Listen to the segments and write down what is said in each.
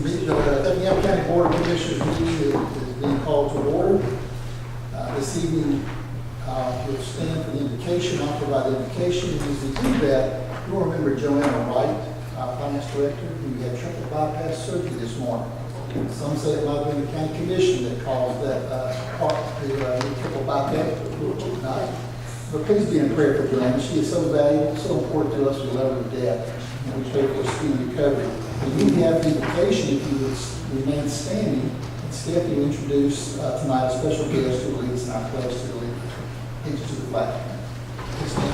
The Effingham County Board of Commissioners meeting is being called to order. This evening, we'll stand for the invocation. I'll provide the invocation. As we do that, you'll remember Joanna Wright, our finance director, who had triple bypass surgery this morning. Some say it might have been the county commission that caused that heart to triple bypass, but not. But please be in prayer for Joanna. She is so valuable, so important to us. We love her to death, and we pray for a speedy recovery. And you have the invitation if you would remain standing. And Stephanie will introduce tonight a special guest who will lead us in our pledge to the lead. Please to the flag. Please stand.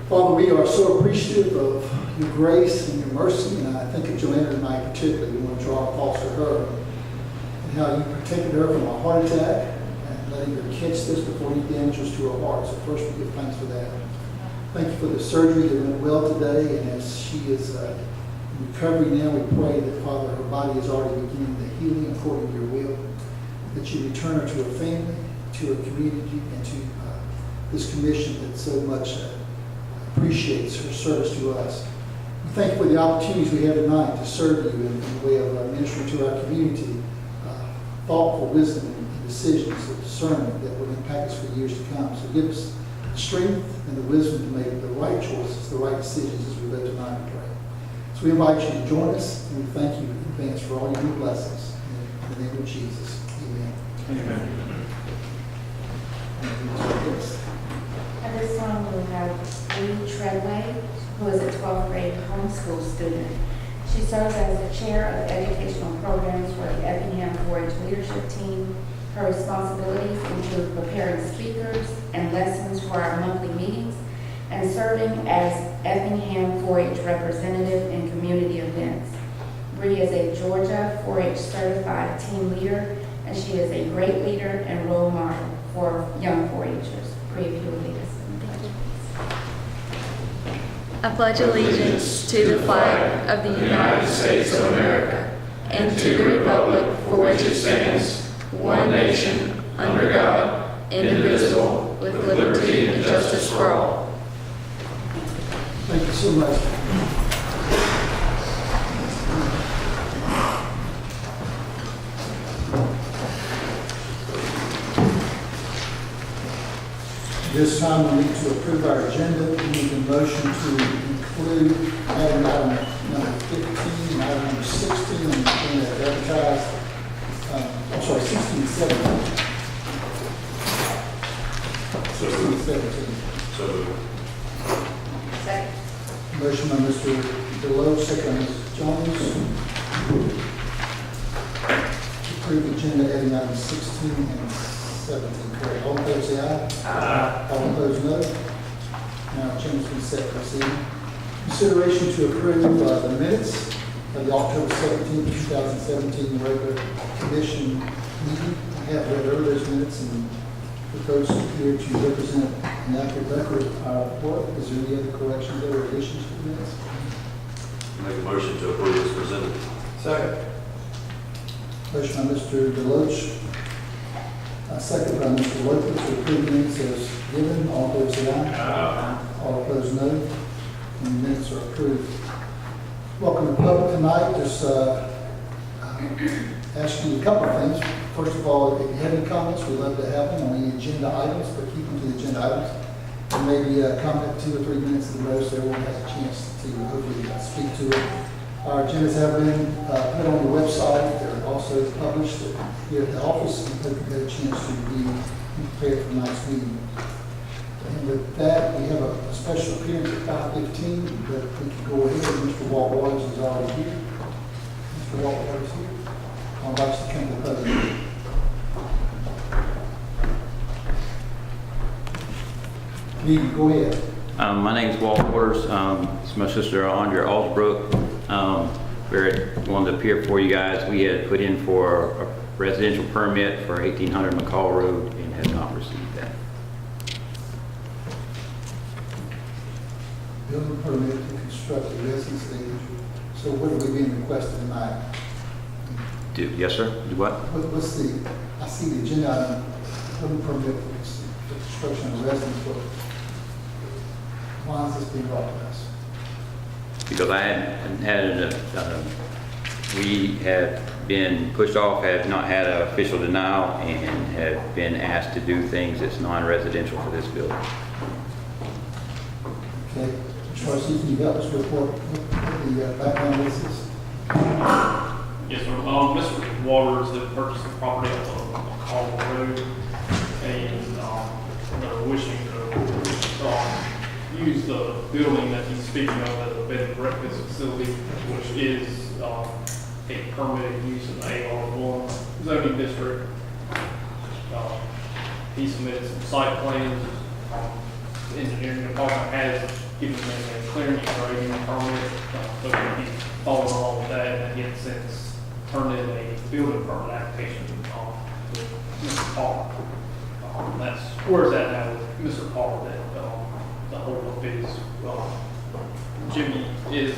Father, we are so appreciative of your grace and your mercy, and I think of Joanna tonight particularly. We want to draw our thoughts to her and how you protected her from a heart attack and letting her catch this before any damage was to her heart. So first we give thanks for that. Thank you for the surgery that went well today, and as she is in recovery now, we pray that, Father, her body is already beginning the healing according to your will, that you return her to her family, to her community, and to this commission that so much appreciates her service to us. We thank you for the opportunities we have tonight to serve you in the way of ministering to our community, thoughtful wisdom and decisions of discernment that will impact us for years to come. So give us the strength and the wisdom to make the right choices, the right decisions as we go tonight and pray. So we invite you to join us, and we thank you in advance for all your new blessings. In the name of Jesus, amen. Amen. At this time, we'll have Lee Treadway, who is a 12th grade homeschool student. She serves as the chair of educational programs for the Effingham 4-H leadership team. Her responsibilities include preparing speakers and lessons for our monthly meetings and serving as Effingham 4-H representative in community events. Bree is a Georgia 4-H certified team leader, and she is a great leader and role model for young 4-Hers. Bree, if you will lead us in the pledge. I pledge allegiance to the flag of the United States of America and to the republic for which it stands, one nation, under God, indivisible, with liberty and justice for all. Thank you so much. This time we need to approve our agenda. We need a motion to include item number 15, item number 16, and advertised, 16 and 17. So 16 and moved. 17. So moved. Second. Motion by Mr. Deloach, second by Ms. Jones. Approve agenda adding items 16 and 17. Correct. All in favor say aye. Aye. All opposed, no. Now, change been set for this evening. Consideration to approve the minutes of the October 17, 2017 regular commission meeting. I have read over those minutes and with those here to represent an accurate record of our report. Is there any other corrections or additions to the minutes? Make a motion to approve as presented. Second. Motion by Mr. Deloach, second by Mr. Lopez to approve minutes as given. All those say aye. Aye. All opposed, no. And the minutes are approved. Welcome to public tonight. Just ask you a couple of things. First of all, if you have any comments, we'd love to have them on any agenda items, but keep them to the agenda items. And maybe comment 2 or 3 minutes in the row so everyone has a chance to hopefully speak to it. Our agendas have been put on the website. They're also published here at the office, and hope you had a chance to be prepared for tonight's meeting. And with that, we have a special appearance at 5:15, but we can go ahead. Mr. Walt Waters is already here. Mr. Walt Waters here. I'll invite you to come to the podium. Lee, go ahead. My name is Walt Waters. It's my sister Andrea Alsbrook. We're wanted to appear for you guys. We had put in for a residential permit for 1800 McCall Road and have not received that. Building permit to construct a residence stage. So what are we being requested tonight? Yes, sir. Do what? What's the, I see the agenda item, building permit for construction of a residence. Why is this being brought to us? Because I we have been pushed off, have not had an official denial, and have been asked to do things that's non-residential for this building. Okay, Trustee, can you help us report what the background of this is? Yes, sir. Mr. Waters that purchased the property on McCall Road, and they're wishing to use the building that he's speaking of as a bed and breakfast facility, which is a permitted use in the AR1 zoning district. He submitted some site plans. The engineering department has given him a clearing and grading permit, so he's following along with that, and he has since turned in a building permit application to Mr. Paul. That's where it's at now with Mr. Paul, that the whole of his, Jimmy is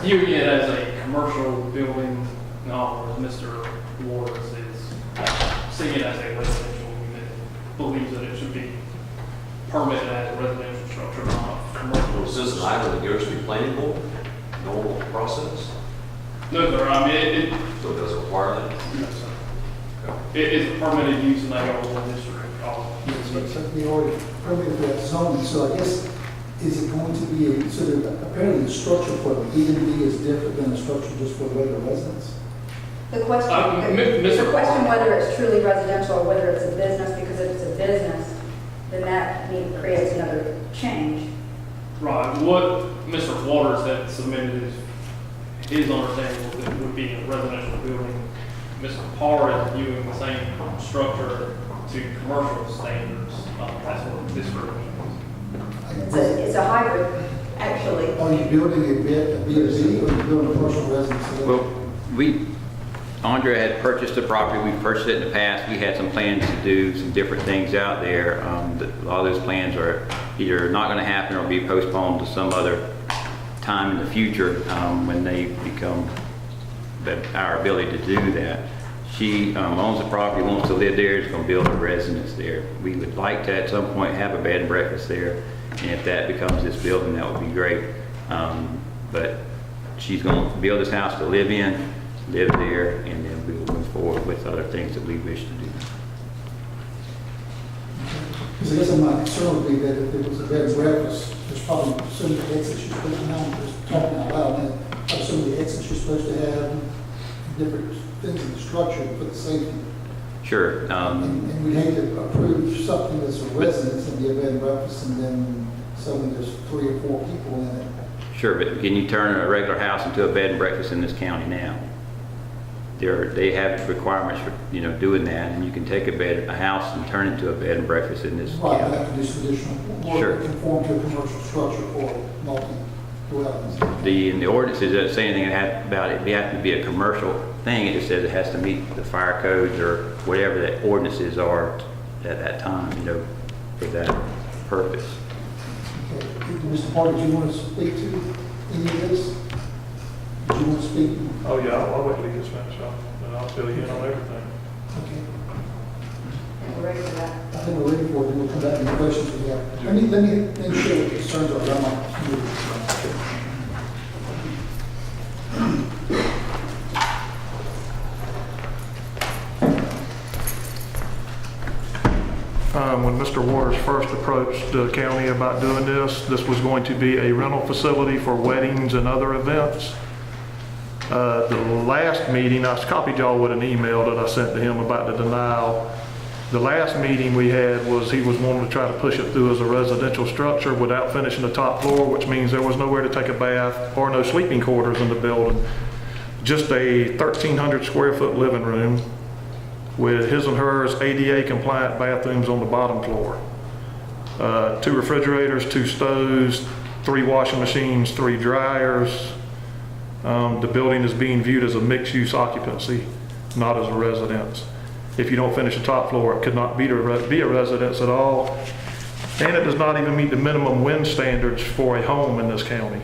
viewing it as a commercial building, whereas Mr. Waters is seeing it as a residential unit, believes that it should be permitted as a residential structure, not a commercial. Well, is this an item that goes to the planning board, normal process? No, sir, I mean, So it doesn't require that? no, sir. It is a permitted use in that whole district. So we already permitted that zoning, so I guess, is it going to be, so apparently the structure for the B&B is different than the structure just for the regular residents? The question, Mr. the question whether it's truly residential or whether it's a business, because if it's a business, then that creates another change. Right, what Mr. Waters had submitted is his understanding was that it would be a residential building. Mr. Parr is viewing the same structure to commercial standards. That's what this group means. It's a hybrid, actually. Are you building a B&B or are you building a commercial residence? Well, Andre had purchased the property, we purchased it in the past, we had some plans to do some different things out there. A lot of those plans are either not going to happen or be postponed to some other time in the future when they become our ability to do that. She owns the property, wants to live there, is going to build a residence there. We would like to at some point have a bed and breakfast there, and if that becomes this building, that would be great. But she's going to build this house to live in, live there, and then we will move forward with other things that we wish to do. Because I guess my concern would be that if it was a bed and breakfast, there's probably some of the exits you're supposed to have, just talking out loud, and some of the exits you're supposed to have, different things in the structure for the safety. Sure. And we'd hate to approve something that's a residence and be a bed and breakfast, and then suddenly there's 3 or 4 people in it. Sure, but can you turn a regular house into a bed and breakfast in this county now? They have requirements for doing that, and you can take a house and turn it into a bed and breakfast in this Right, county. I have to do some additional Sure. work to conform to a commercial structure for multi-dwellings. In the ordinances doesn't say anything about it. It has to be a commercial thing. It just says it has to meet the fire codes or whatever that ordinances are at that time, for that purpose. Okay. Mr. Parker, do you want to speak to any of this? Do you want to speak? Oh, yeah, I'll wait till he gets finished up, and I'll fill you in on everything. Okay. We're ready for that. I think we're ready for it, and we'll come back to the questions we have. Let me share what concerns are around my community. When Mr. Waters first approached the county about doing this was going to be a rental facility for weddings and other events. The last meeting, I copied y'all with an email that I sent to him about the denial. The last meeting we had was he was wanting to try to push it through as a residential structure without finishing the top floor, which means there was nowhere to take a bath or no sleeping quarters in the building. Just a 1,300 square foot living room with his and hers ADA compliant bathrooms on the bottom floor. 2 refrigerators, 2 stoves, 3 washing machines, 3 dryers. The building is being viewed as a mixed use occupancy, not as a residence. If you don't finish the top floor, it could not be a residence at all. And it does not even meet the minimum wind standards for a home in this county.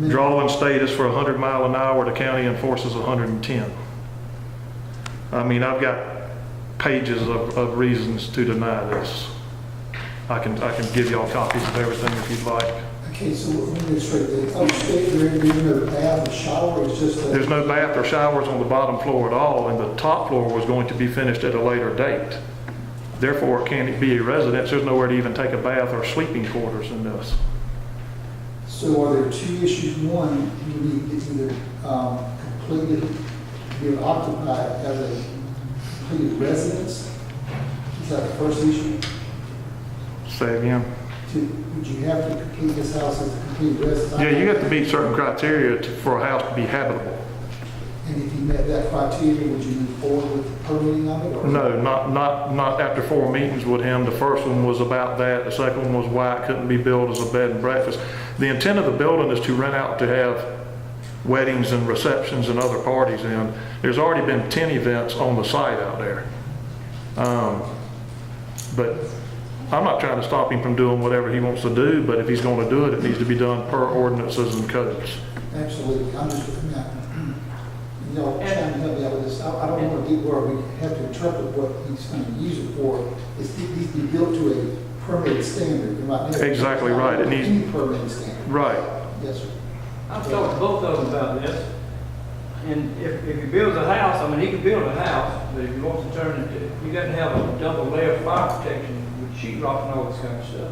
Drawing state is for 100 miles an hour, the county enforces 110. I mean, I've got pages of reasons to deny this. I can give y'all copies of everything if you'd like. Okay, so let me get straight, the upstairs, there ain't no bath or shower, it's just a... There's no bath or showers on the bottom floor at all, and the top floor was going to be finished at a later date. Therefore, it can't be a residence. There's nowhere to even take a bath or sleeping quarters in this. So are there two issues? One, you need to either completed, be occupied as a completed residence. Is that the first issue? Say again. Would you have to complete this house as a completed residence? Yeah, you have to meet certain criteria for a house to be habitable. And if you met that criteria, would you move forward with permitting of it? Or? No, not after 4 meetings with him. The first one was about that. The second one was why it couldn't be built as a bed and breakfast. The intent of the building is to rent out to have weddings and receptions and other parties in. There's already been 10 events on the site out there. But I'm not trying to stop him from doing whatever he wants to do, but if he's going to do it, it needs to be done per ordinances and codes. Absolutely. I'm just looking at y'all trying to help me out with this. I don't want to get where we have to interpret what he's going to use it for. It needs to be built to a permitted standard. Right now, Exactly right. It needs any permitted standard. Right. Yes, sir. I've talked to both of them about this, and if he builds a house, I mean, he can build a house, but if he wants to turn it, you got to have a double layer fire protection with sheetrock and all this kind of stuff.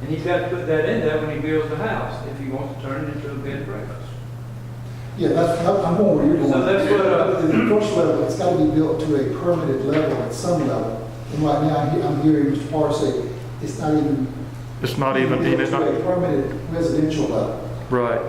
And he's got to put that in there when he builds the house, if he wants to turn it into a bed and breakfast. Yeah, I'm going where you're going. So that's what, the first level, it's got to be built to a permitted level at some level. And right now, I'm hearing Mr. Parr say it's not even built to a permitted residential level. Right.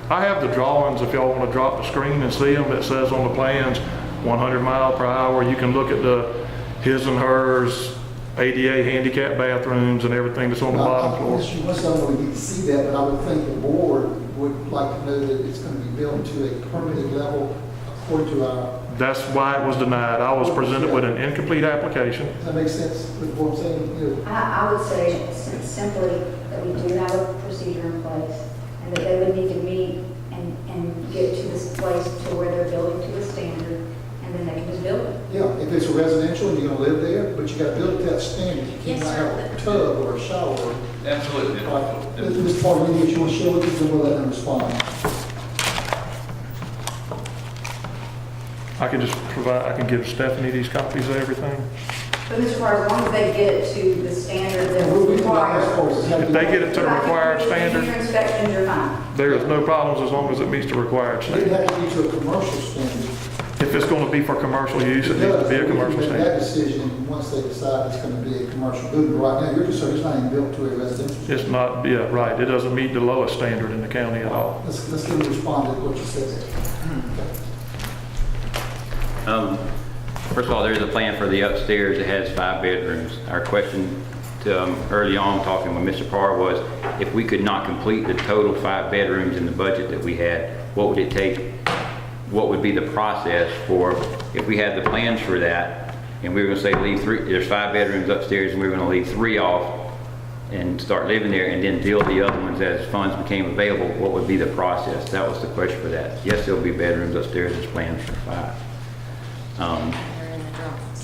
I have the drawings if y'all want to drop the screen and see them. It says on the plans 100 mile per hour. You can look at the his and hers, ADA handicap bathrooms and everything that's on the bottom floor. Once I would need to see that, but I would think the board would like to know that it's going to be built to a permitted level according to our... That's why it was denied. I was presented with an incomplete application. Does that make sense with what I'm saying? You know, I would say simply that we do have a procedure in place and that they would need to meet and get to this place to where they're building to the standard, and then they can just build it. yeah, if it's a residential and you're going to live there, but you got to build it to that standard. You Yes, can't sir. have a tub or a shower. Absolutely. All right. Mr. Parr, anything that you want to share with us, and we'll let them respond. I can give Stephanie these copies of everything. But Mr. Parr, as long as they get it to the standard that We'll we be require. If they get it to the required Your standard, inspections are fine. there is no problems as long as it meets the required It standard. have to be to a commercial standard. If it's going to be for commercial use, it needs to be a commercial We can make standard. that decision once they decide it's going to be a commercial building. But right now, you're concerned it's not even built to a residential. It's not, yeah, right. It doesn't meet the lowest standard in the county at all. Let's get them to respond to what you said. First of all, there's a plan for the upstairs. It has 5 bedrooms. Our question to, early on, talking with Mr. Parr, was if we could not complete the total 5 bedrooms in the budget that we had, what would it take? What would be the process for, if we had the plans for that, and we were going to say leave 3, there's 5 bedrooms upstairs, and we were going to leave 3 off and start living there, and then build the other ones as funds became available, what would be the process? That was the question for that. Yes, there'll be bedrooms upstairs, there's plans for 5.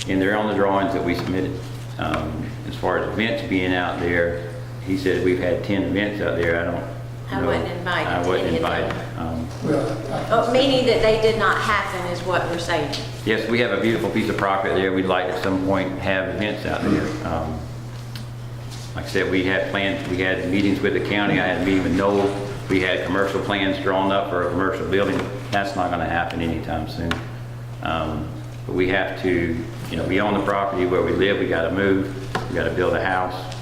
And they're on the drawings that we submitted. As far as events being out there, he said we've had 10 events out there. I wasn't invited I to wasn't any of them. invited. Meaning that they did not happen is what we're saying. Yes, we have a beautiful piece of property there. We'd like at some point have events out there. Like I said, we had plans, we had meetings with the county. I had a meeting with Noel. We had commercial plans drawn up for a commercial building. That's not going to happen anytime soon. But we have to, be on the property where we live. We got to move. We got to build a house.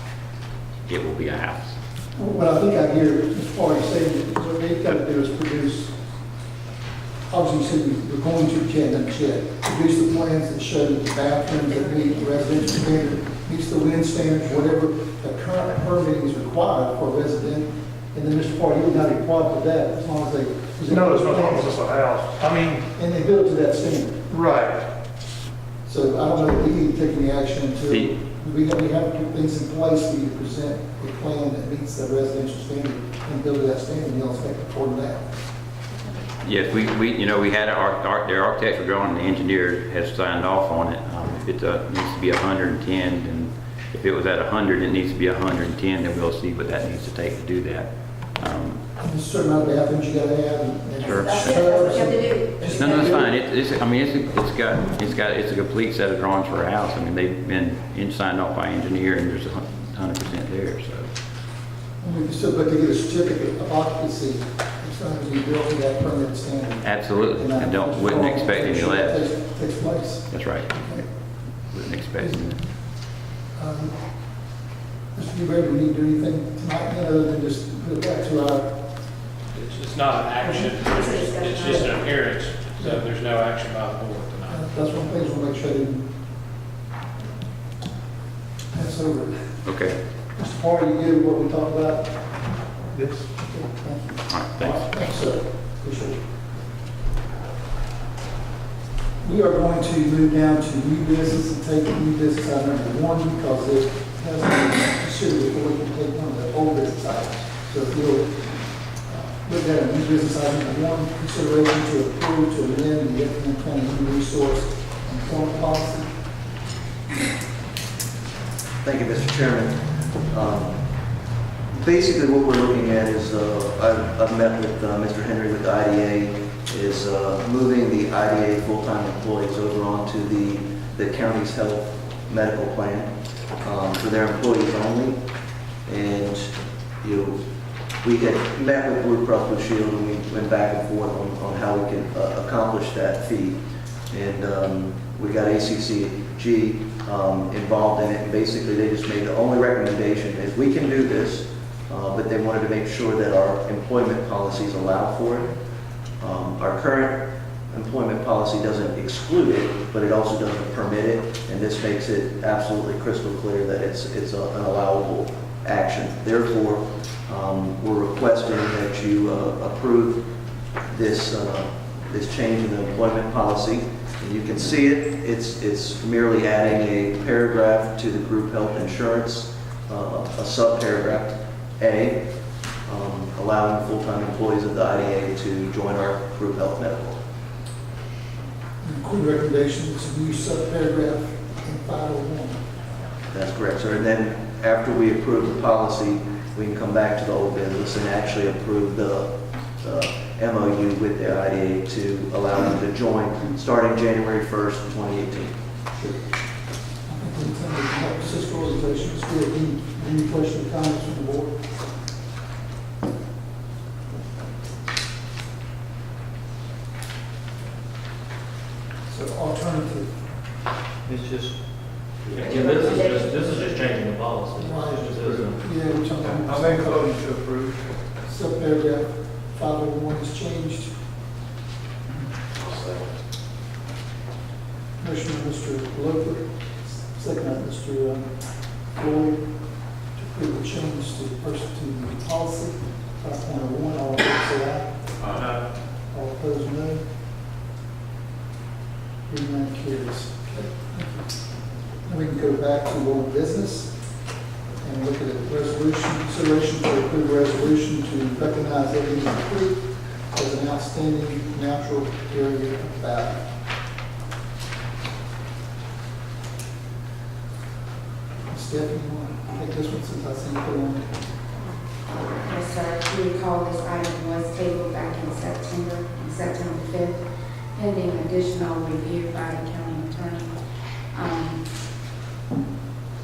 It will be a house. What I think I hear Mr. Parr saying, what they've got to do is produce, obviously you said we're going to, but you haven't done it yet, produce the plans that show that the bathrooms that meet the residential standard, meets the wind standards, whatever the current permitting is required for a resident. And then Mr. Parr, you would not be part of that as long as they. No, as long as it's a house. And they build to that standard. Right. So I don't know if we need to take any action until we have to put things in place for you to present a plan that meets the residential standard and build to that standard, and they'll inspect according to that. Yes, we had their architectural drawing, and the engineer has signed off on it. If it needs to be 110, then If it was at 100, it needs to be 110, then we'll see what that needs to take to do that. There's a certain amount of bathrooms you gotta have and. Sure. That's it, that's what you have to do. No, that's fine. It's a complete set of drawings for a house. I mean, they've been signed off by engineer, and there's 100% there, so. We can still, but to get a certificate of occupancy, it's going to be built to that permit standard. Absolutely. I wouldn't expect any less. Takes place. That's right. Okay. Wouldn't expect any. Mr. Newberry, do we need to do anything tonight other than just put it back to our, It's not an action, it's just an appearance, so there's no action by the board tonight. that's one thing we'll make sure I didn't pass over. Okay. Mr. Parker, you get what we talked about? Yes. Okay, thank you. All right, thanks. Thanks, sir. Appreciate it. We are going to move down to new business and take new business item number 1 because it has been considered before we can take one of the old business items. So if you'll look at a new business item number 1, consideration to approve to amend the Effingham County Human Resource and Employment Policy. Thank you, Mr. Chairman. Basically, what we're looking at is, I've met with Mr. Henry with the IDA, is moving the IDA full-time employees over onto the county's health medical plan for their employees only. And, we had met with Blue Cross Blue Shield and we went back and forth on how we can accomplish that feat. And we got ACCG involved in it, and basically they just made the only recommendation is we can do this, but they wanted to make sure that our employment policies allow for it. Our current employment policy doesn't exclude it, but it also doesn't permit it, and this makes it absolutely crystal clear that it's an allowable action. Therefore, we're requesting that you approve this change in the employment policy. And you can see it. It's merely adding a paragraph to the group health insurance, a subparagraph A, allowing full-time employees of the IDA to join our group health medical. Include recommendations, new subparagraph in 501. That's correct, sir. And then after we approve the policy, we can come back to the old business and actually approve the MOU with the IDA to allow them to join starting January 1st, 2018. Sure. I think we intend to help sister organizations. Do you have any questions or comments from the board? So alternative. It's just, This is just changing the policy. It's just a- Yeah, we're talking. I make a motion to approve. Subparagraph 501 is changed. Motion by Mr. Loper, second by Mr. Floyd, to approve the change to the person to the policy. 5.01, all in favor say aye. All opposed, no. Hearing none, carries. Okay, thank you. Now we can go back to old business and look at a resolution, consideration to approve a resolution to recognize Effingham Creek as an outstanding natural area of value. Stephanie, you want to take this one since I seen it on? Yes, sir. If you recall, this item was tabled back in September, on September 5th, pending additional review by the county attorney.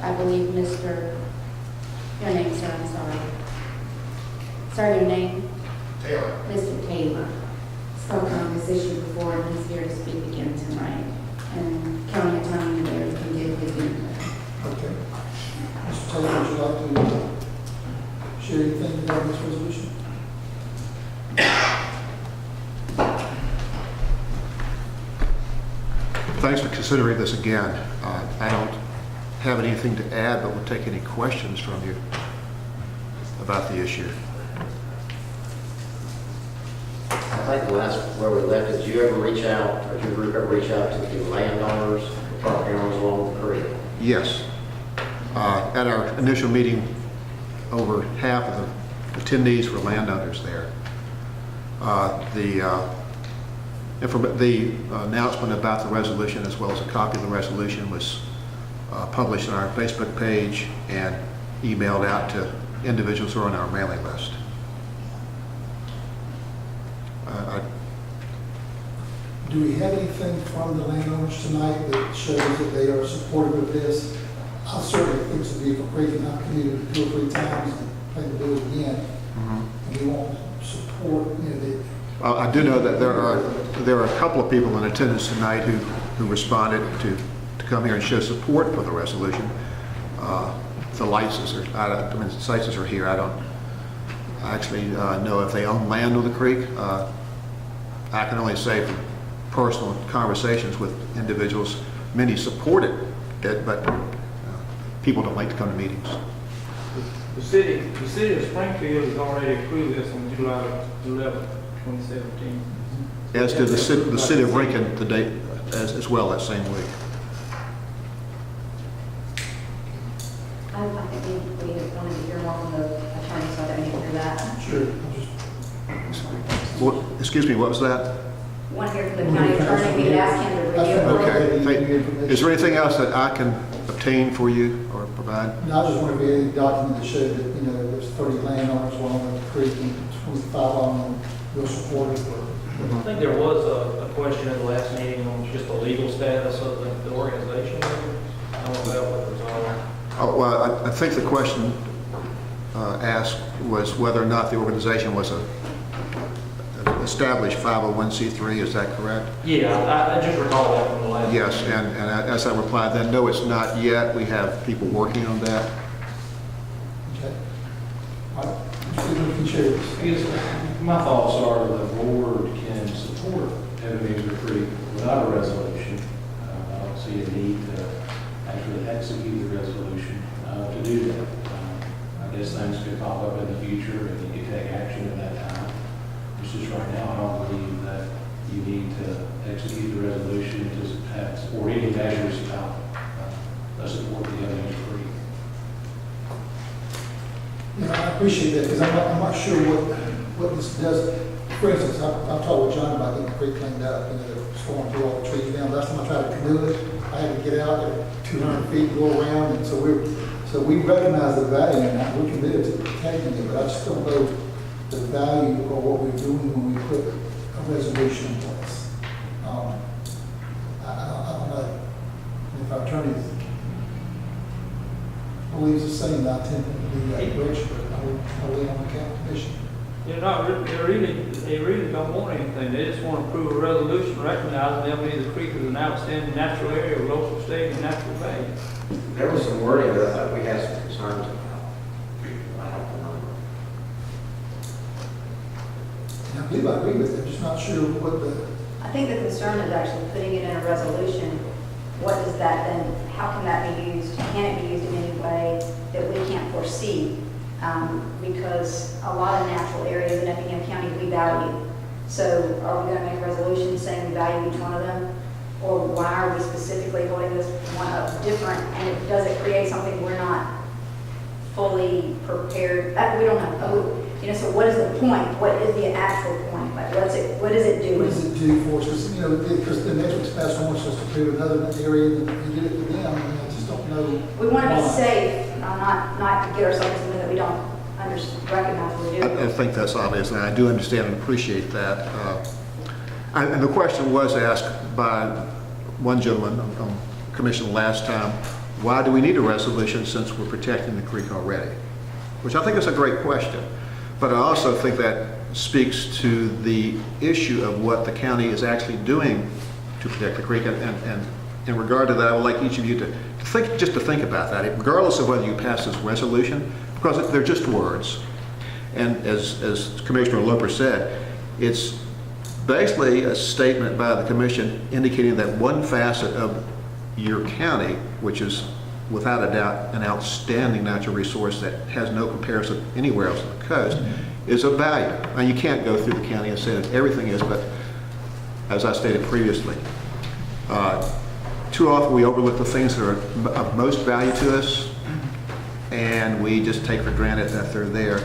I believe your name, sir, I'm sorry. Sir, your name? Taylor. Mr. Taylor spoke on this issue before, and he's here to speak again tonight. And county attorney there can give his input. Okay. Mr. Taylor, would you like to share anything about this resolution? Thanks for considering this again. I don't have anything to add, but we'll take any questions from you about the issue. I think the last where we left is, did you ever reach out, or did your group ever reach out to the landowners, the property owners along the creek? Yes. At our initial meeting, over half of the attendees were landowners there. The announcement about the resolution, as well as a copy of the resolution, was published on our Facebook page and emailed out to individuals who are on our mailing list. Do we have anything from the landowners tonight that shows that they are supportive of this? I certainly think it's a beautiful creek, and I've commuted 2 or 3 times and plan to do it again. And we won't support, I do know that there are a couple of people in attendance tonight who responded to come here and show support for the resolution. The licenses are here. I don't actually know if they own land on the creek. I can only say from personal conversations with individuals, many supported it, but people don't like to come to meetings. The city of Springfield has already approved this on July 11, 2017. As did the city of Lincoln the day as well that same week. I think we wanted to hear more from the attorney, so I don't need to hear that. Sure. Excuse me, what was that? Want to hear from the county attorney, we could ask him to review. Okay. Is there anything else that I can obtain for you or provide? No, I just want to be a document that showed that, there's 30 landowners along the creek and 25 of them will support it. I think there was a question in the last meeting on just the legal status of the organization. I don't know if that was resolved. Oh, well, I think the question asked was whether or not the organization was an established 501c3. Is that correct? Yeah, I just recall that from the last. Yes, and as I replied then, no, it's not yet. We have people working on that. Okay. All right. Stephen, can you share this? I guess my thoughts are the board can support Ebenezer Creek without a resolution. I don't see a need to actually execute the resolution to do that. I guess things could pop up in the future and you could take action at that time. It's just right now, I don't believe that you need to execute the resolution to have, or any measures about support the Ebenezer Creek. I appreciate that, because I'm not sure what this does. For instance, I've talked with John about getting the creek cleaned up, storm through all the trees down. Last time I tried to canoe it, I had to get out at 200 feet, go around, and so we recognize the value in that. We're committed to protecting it, but I just don't know the value of what we're doing when we put a resolution in place. I don't know if our attorney believes the same. I tend to be that direction, but I lean on the county commission. They really don't want anything. They just want to approve a resolution recognizing Ebenezer Creek as an outstanding natural area of local, state, and natural value. There was some wording that I thought we had some concerns about. I don't remember. And I believe I agree with it. I'm just not sure what the. I think the concern is actually putting it in a resolution. What does that then, how can that be used? Can it be used in any way that we can't foresee? Because a lot of natural areas in Effingham County we value. So are we going to make a resolution saying we value each one of them? Or why are we specifically holding this one up different? And does it create something we're not fully prepared? We don't know. So what is the point? What is the actual point? Like, what does it do? What does it do for us? Because the next week's passed on wants us to prove another area, and you did it to them, and I just don't know. We want to be why. safe, not to get ourselves into that we don't recognize what we're doing. I think that's obvious, and I do understand and appreciate that. And the question was asked by one gentleman on commission last time, why do we need a resolution since we're protecting the creek already? Which I think is a great question. But I also think that speaks to the issue of what the county is actually doing to protect the creek. And in regard to that, I would like each of you to think about that, regardless of whether you pass this resolution, because they're just words. And as Commissioner Loper said, it's basically a statement by the commission indicating that one facet of your county, which is without a doubt an outstanding natural resource that has no comparison anywhere else on the coast, is of value. Now, you can't go through the county and say that everything is, but as I stated previously, too often we overlook the things that are of most value to us, and we just take for granted that they're there.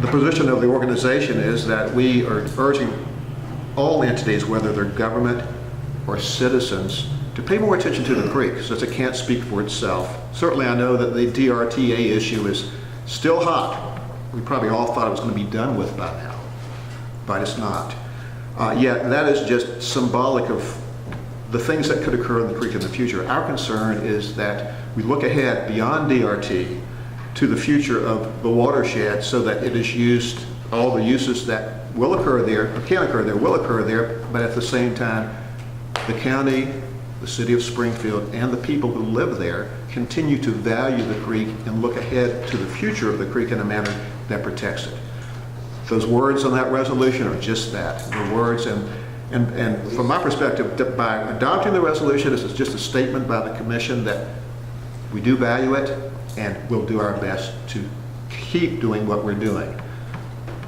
The position of the organization is that we are urging all entities, whether they're government or citizens, to pay more attention to the creek, since it can't speak for itself. Certainly, I know that the DRTA issue is still hot. We probably all thought it was going to be done with by now, but it's not. Yet that is just symbolic of the things that could occur in the creek in the future. Our concern is that we look ahead beyond DRT to the future of the watershed so that it is used, all the uses that will occur there, or can occur there, will occur there, but at the same time, the county, the city of Springfield, and the people who live there continue to value the creek and look ahead to the future of the creek in a manner that protects it. Those words on that resolution are just that, the words, and from my perspective, by adopting the resolution, this is just a statement by the commission that we do value it and we'll do our best to keep doing what we're doing.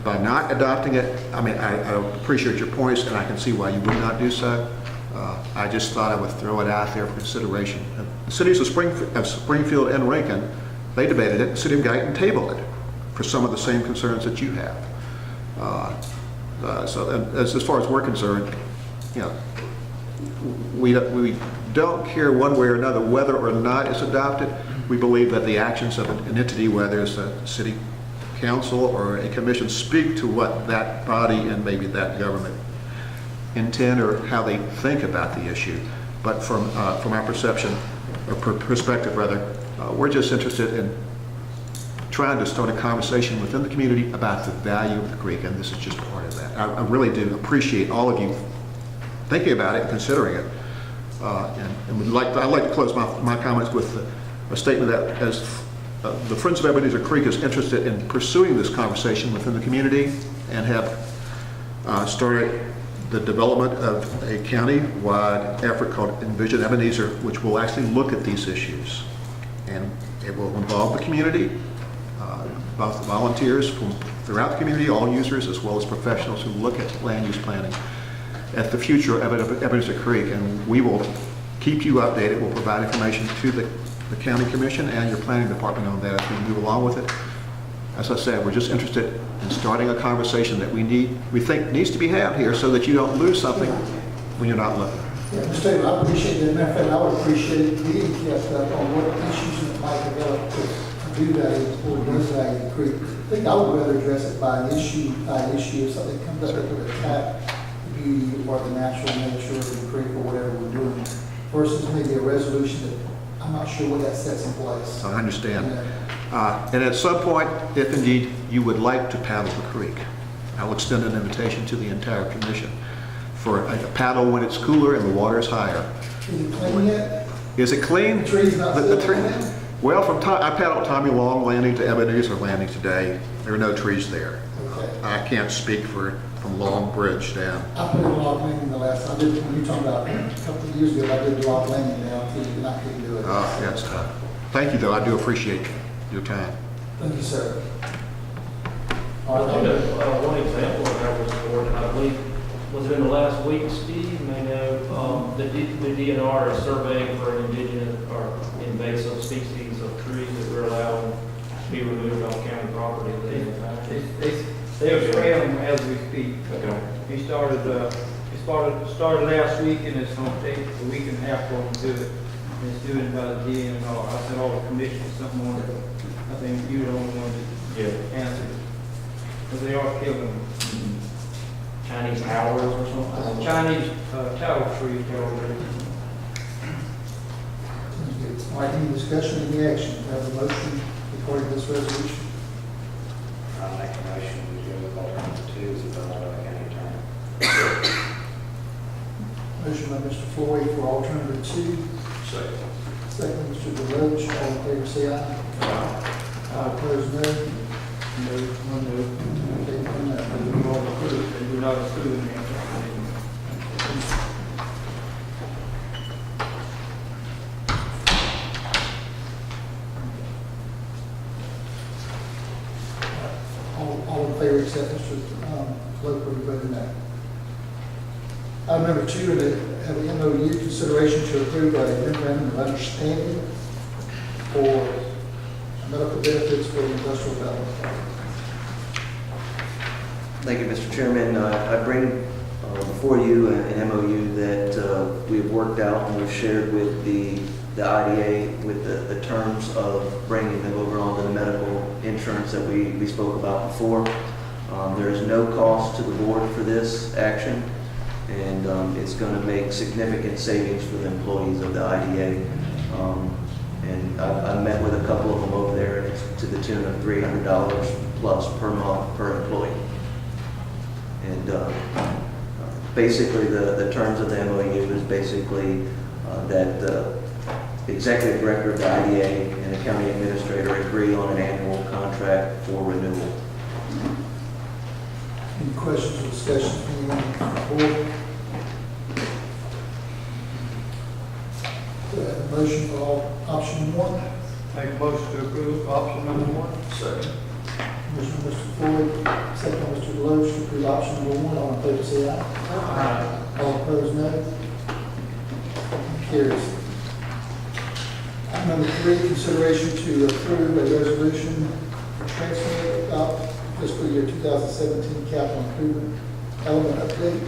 By not adopting it, I mean, I appreciate your points and I can see why you would not do so. I just thought I would throw it out there for consideration. The cities of Springfield and Lincoln, they debated it. The city of Guyton tabled it for some of the same concerns that you have. So as far as we're concerned, you know, we don't care one way or another whether or not it's adopted. We believe that the actions of an entity, whether it's a city council or a commission, speak to what that body and maybe that government intend or how they think about the issue. But from our perception, or perspective rather, we're just interested in trying to start a conversation within the community about the value of the creek, and this is just part of that. I really do appreciate all of you thinking about it and considering it. And I'd like to close my comments with a statement that as the Friends of Ebenezer Creek is interested in pursuing this conversation within the community and have started the development of a county-wide effort called Envision Ebenezer, which will actually look at these issues. And it will involve the community, both volunteers from throughout the community, all users, as well as professionals who look at land use planning, at the future of Ebenezer Creek. And we will keep you updated. We'll provide information to the county commission and your planning department on that as we move along with it. As I said, we're just interested in starting a conversation that we think needs to be had here so that you don't lose something when you're not looking. Yeah, Mr. Taylor, I appreciate that. Matter of fact, I would appreciate being kept up on what issues that might develop to do value or does value the creek. I think I would rather address it by issue, if something comes up that would attack the beauty or the natural nature of the creek or whatever we're doing, versus maybe a resolution that I'm not sure what that sets in place. I understand. And at some point, if indeed you would like to paddle the creek, I'll extend an invitation to the entire commission for a paddle when it's cooler and the water is higher. Is it clean yet? Is it clean? The tree's not The still tree. clean? Well, I paddled Tommy Long Landing to Ebenezer Landing today. There are no trees there. Okay. I can't speak from Long Bridge down. I put in a log landing the last, I did, when you talking about a couple of years ago, I did a log landing down too, and I couldn't do it. That's tough. Thank you, though. I do appreciate your time. Thank you, sir. I All think right. one example of how this worked, I believe, was in the last week, Steve, you may know, the DNR is surveying for indigenous or invasive species of trees that were allowed to be removed on county property. They're spraying them as we speak. Okay. He started last week, and it's going to take a week and a half for them to do it. And it's doing it by the DNR. I sent all the commissioners something on it. I think you're the only one that answered it. Because they are killing them. Chinese owls or something? Chinese tower trees. All right, any discussion, any action? Have a motion according to this resolution? I'll make a motion to go with alternative 2 as adopted by the county attorney. Motion by Mr. Floyd for alternative 2. Second. Second, Mr. DeLoach. All in favor, say aye. Aye. Opposed, no. No, one no. Okay, one no. They do all approve. They do not approve it. All in favor except Mr. Floyd, will you vote no? Item number 2, have an MOU consideration to approve a memorandum of understanding for medical benefits for the industrial development. Thank you, Mr. Chairman. I bring before you an MOU that we've worked out and we've shared with the IDA with the terms of bringing them over onto the medical insurance that we spoke about before. There is no cost to the board for this action, and it's going to make significant savings for the employees of the IDA. And I met with a couple of them over there, and it's to the tune of $300 plus per month per employee. And basically, the terms of the MOU is basically that the executive director of the IDA and the county administrator agree on an annual contract for renewal. Any questions or discussions from anyone on the board? Do I have a motion for option one? Make a motion to approve option number 1. Second. Motion by Mr. Floyd, second by Mr. Deloach, to approve option number one. All in favor, say aye. Aye. All opposed, no. Carries. Item number 3, consideration to approve a resolution for transfer of fiscal year 2017 capital improvement element update to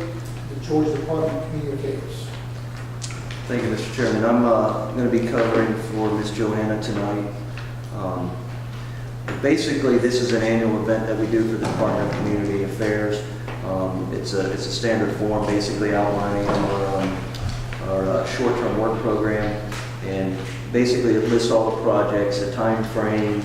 the Georgia Department of Community Affairs. Thank you, Mr. Chairman. I'm going to be covering for Ms. Joanna tonight. Basically, this is an annual event that we do for the Department of Community Affairs. It's a standard form, basically outlining our short-term work program, and basically it lists all the projects, the time frame,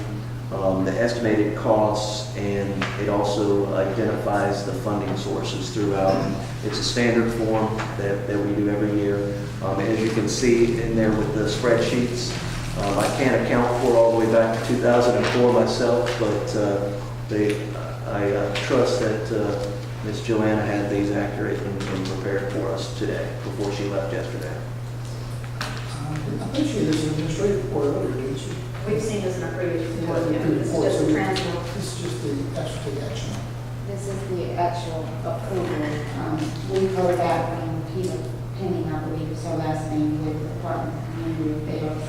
the estimated costs, and it also identifies the funding sources throughout. It's a standard form that we do every year. As you can see in there with the spreadsheets, I can't account for all the way back to 2004 myself, but I trust that Ms. Joanna had these accurate and prepared for us today before she left yesterday. I think she did an administrative report earlier, didn't she? We've seen this in a previous report, Yeah, this is just a transfer. This is just the actual take action. This is the actual approval. We heard that when Peter Penning, I believe is her last name, with the Department of Community Affairs.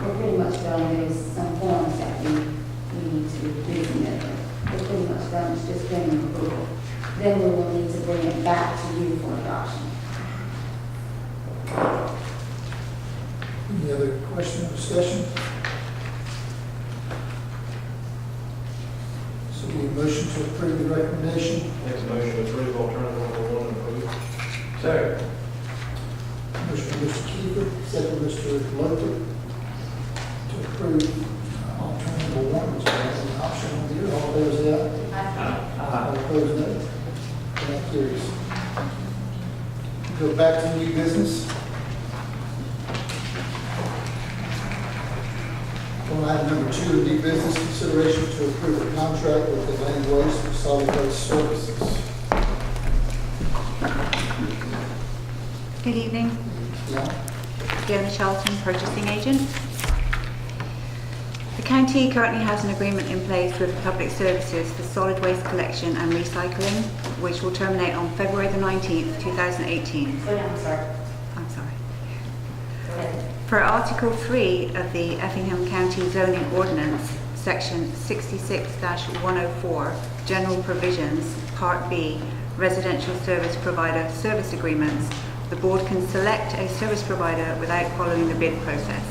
We're pretty much done. There's some forms that we need to resubmit. We're pretty much done. It's just pending approval. Then we will need to bring it back to you for adoption. Any other question or discussion? So we have a motion to approve the recommendation. Make a motion to approve alternative number 1 and approve. Second. Motion by Mr. Kiefer, second by Mr. Logan, to approve alternative number 1, which is an option on here. All those say aye. All opposed, no. That carries. Go back to new business. On item number 2, new business consideration to approve a contract with the Land Waste for Solid Waste Services. Good evening. Yeah. Fiona Charlton, purchasing agent. The county currently has an agreement in place with Public Services for solid waste collection and recycling, which will terminate on February the 19th, 2018. Go down, sir. I'm sorry. Go ahead. Per Article 3 of the Effingham County Zoning Ordinance, Section 66-104, General Provisions, Part B, Residential Service Provider Service Agreements, the board can select a service provider without following the bid process.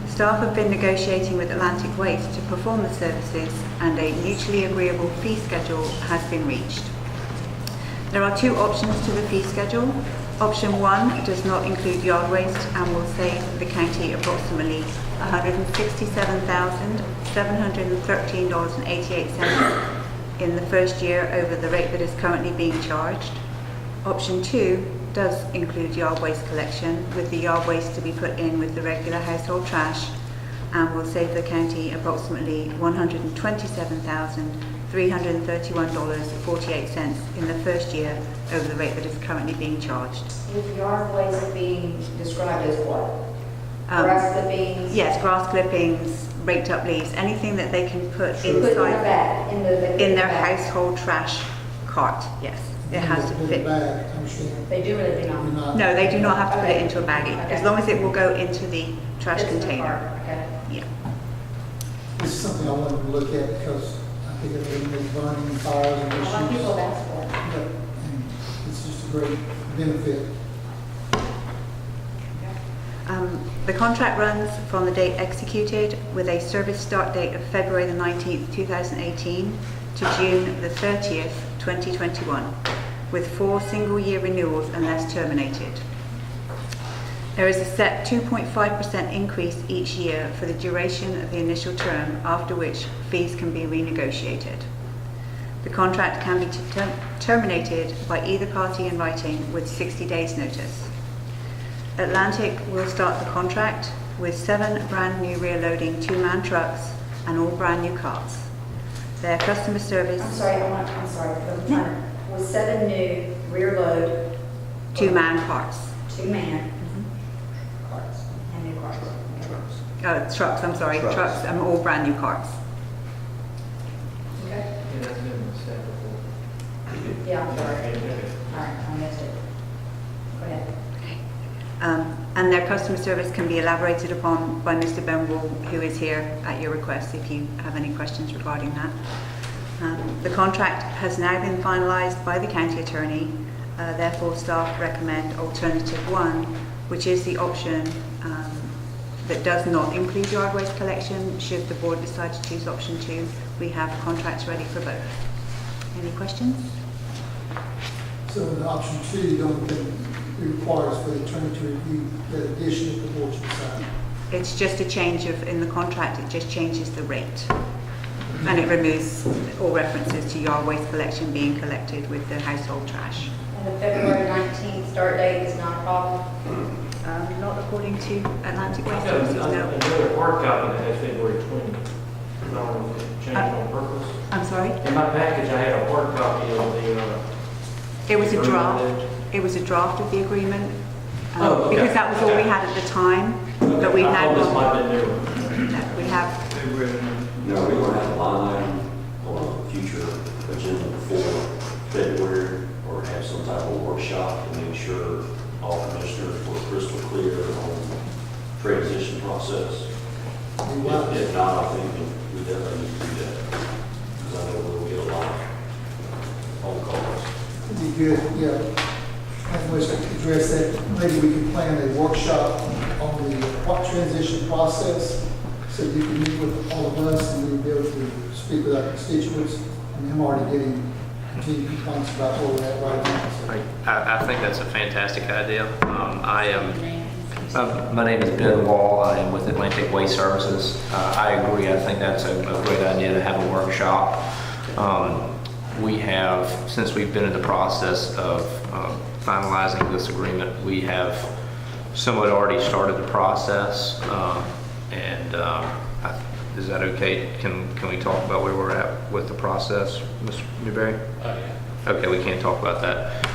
Staff have been negotiating with Atlantic Waste to perform the services, and a mutually agreeable fee schedule has been reached. There are 2 options to the fee schedule. Option 1 does not include yard waste and will save the county approximately $167,713.88 in the first year over the rate that is currently being charged. Option 2 does include yard waste collection, with the yard waste to be put in with the regular household trash, and will save the county approximately $127,331.48 in the first year over the rate that is currently being charged. With yard waste being described as what? Grass clippings? Yes, grass clippings, raked up leaves, anything that they can put Put in a inside bag, in their bag. household trash cart, yes. It has to In the fit. bag, I understand. They do or they do We're not? not- No, they do not have to put it Okay. into a baggie, Okay. as long as it will go into the trash It's in the container. cart, okay. Yeah. This is something I wanted to look at because I think it really been burning fires and A lot of issues. people have asked for it. Yep. And it's just a great benefit. The contract runs from the date executed with a service start date of February the 19th, 2018 to June the 30th, 2021, with 4 single-year renewals unless terminated. There is a set 2.5% increase each year for the duration of the initial term, after which fees can be renegotiated. The contract can be terminated by either party in writing with 60 days notice. Atlantic will start the contract with 7 brand new rear loading 2-man trucks and all brand new carts. Their customer service... I'm sorry, with 7 new rear load... 2-man carts. 2-man carts and new carts. Trucks, I'm sorry, trucks and all brand new carts. Okay. And that's been said before. Yeah, I'm sorry. All right, I missed it. Go ahead. And their customer service can be elaborated upon by Mr. Benwell, who is here at your request if you have any questions regarding that. The contract has now been finalised by the county attorney, therefore staff recommend alternative 1, which is the option that does not include yard waste collection. Should the board decide to choose option 2, we have contracts ready for both. Any questions? So in option 2, the only thing it requires for the attorney to review that addition if the board should decide. It's just a change in the contract, it just changes the rate. And it removes all references to yard waste collection being collected with the household trash. And the February 19th start date is not a problem? Not according to Atlantic Waste I've Services, got no. another hard copy that has February 20. I don't know if it changed on purpose. I'm sorry? In my package, I had a hard copy of the... It was a agreement draft. that- It was a draft of the agreement. Oh, okay. Because that was all we had at the time, but we I now thought this might got, have been new. we have, No, we're going to have a line item on a future agenda before February, or have some type of workshop to make sure all commissioners were crystal clear on transition process. If not, I think we definitely need to do that, because I know we'll get a lot of phone calls. It'd be good, yeah. I think we should address that. Maybe we can plan a workshop on the transition process, so you can meet with all of us and we'll be able to speak with our constituents. I mean, I'm already getting continued complaints about where we're at right now. So. I think that's a fantastic idea. My name is Ben Wall. I am with Atlantic Waste Services. I agree. I think that's a great idea to have a workshop. We have, since we've been in the process of finalizing this agreement, we have somewhat already started the process. Is that okay? Can we talk about where we're at with the process, Mr. Newberry? Okay, we can't talk about that.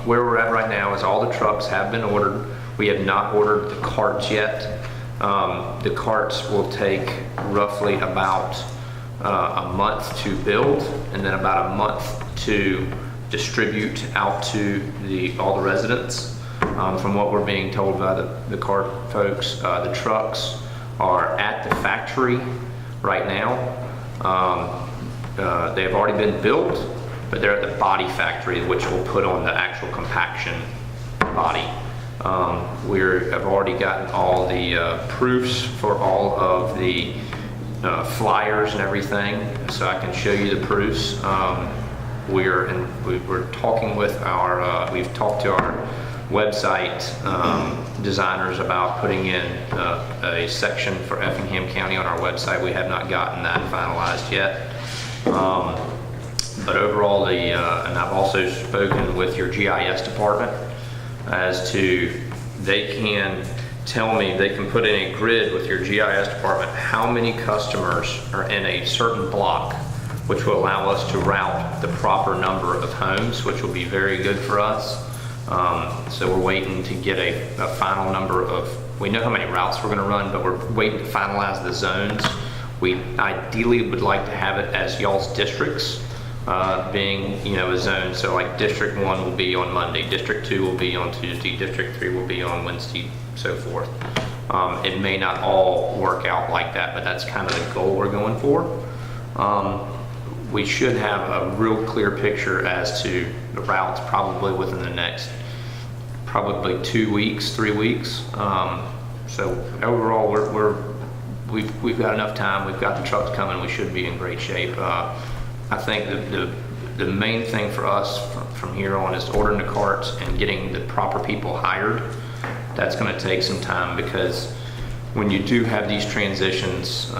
Where we're at right now is all the trucks have been ordered. We have not ordered the carts yet. The carts will take roughly about a month to build, and then about a month to distribute out to all the residents. From what we're being told by the cart folks, the trucks are at the factory right now. They have already been built, but they're at the body factory, which will put on the actual compaction body. We have already gotten all the proofs for all of the flyers and everything, so I can show you the proofs. We're talking with we've talked to our website designers about putting in a section for Effingham County on our website. We have not gotten that finalized yet. But overall, and I've also spoken with your GIS department as to, they can tell me, they can put in a grid with your GIS department how many customers are in a certain block, which will allow us to route the proper number of homes, which will be very good for us. So we're waiting to get a final number of, we know how many routes we're going to run, but we're waiting to finalize the zones. We ideally would like to have it as y'all's districts, being, a zone. So like District 1 will be on Monday, District 2 will be on Tuesday, District 3 will be on Wednesday, so forth. It may not all work out like that, but that's kind of the goal we're going for. we should have a real clear picture as to the routes probably within the next, probably 2 weeks, 3 weeks. So overall, we've got enough time. We've got the trucks coming. We should be in great shape. I think the main thing for us from here on is ordering the carts and getting the proper people hired. That's going to take some time, because when you do have these transitions,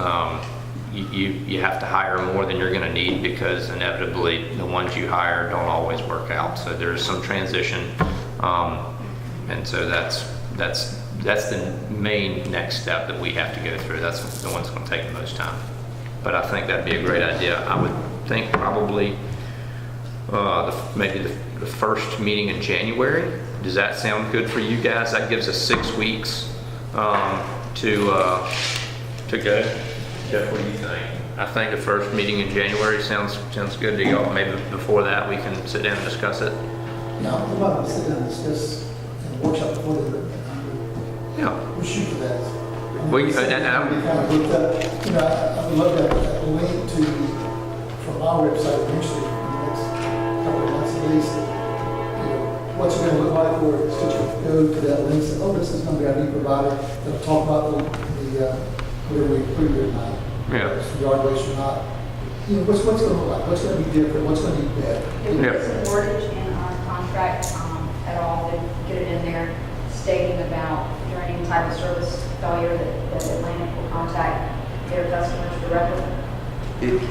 you have to hire more than you're going to need, because inevitably the ones you hire don't always work out. So there's some transition, and so that's the main next step that we have to go through. That's the one that's going to take the most time. But I think that'd be a great idea. I would think probably maybe the first meeting in January. Does that sound good for you guys? That gives us 6 weeks to go. Jeff, what do you think? I think the first meeting in January sounds good to y'all. Maybe before that we can sit down and discuss it. Yeah, I'm about to sit down and discuss in a workshop before the, Yeah. we'll shoot for that. Well, Be kind of looked up, you know, I would love that link to, from our website eventually, in the next couple of months at least, you know, what's it going to look like for us to go to that link and say, oh, this is going to be our new provider. They'll talk about the whatever we approve here tonight. Yeah. Yard waste or not. You know, what's going to look like? What's going to be different? What's going to be better? If there's a wordage in our contract at all, then get it in there stating about during any type of service failure that Atlantic will contact their customers directly.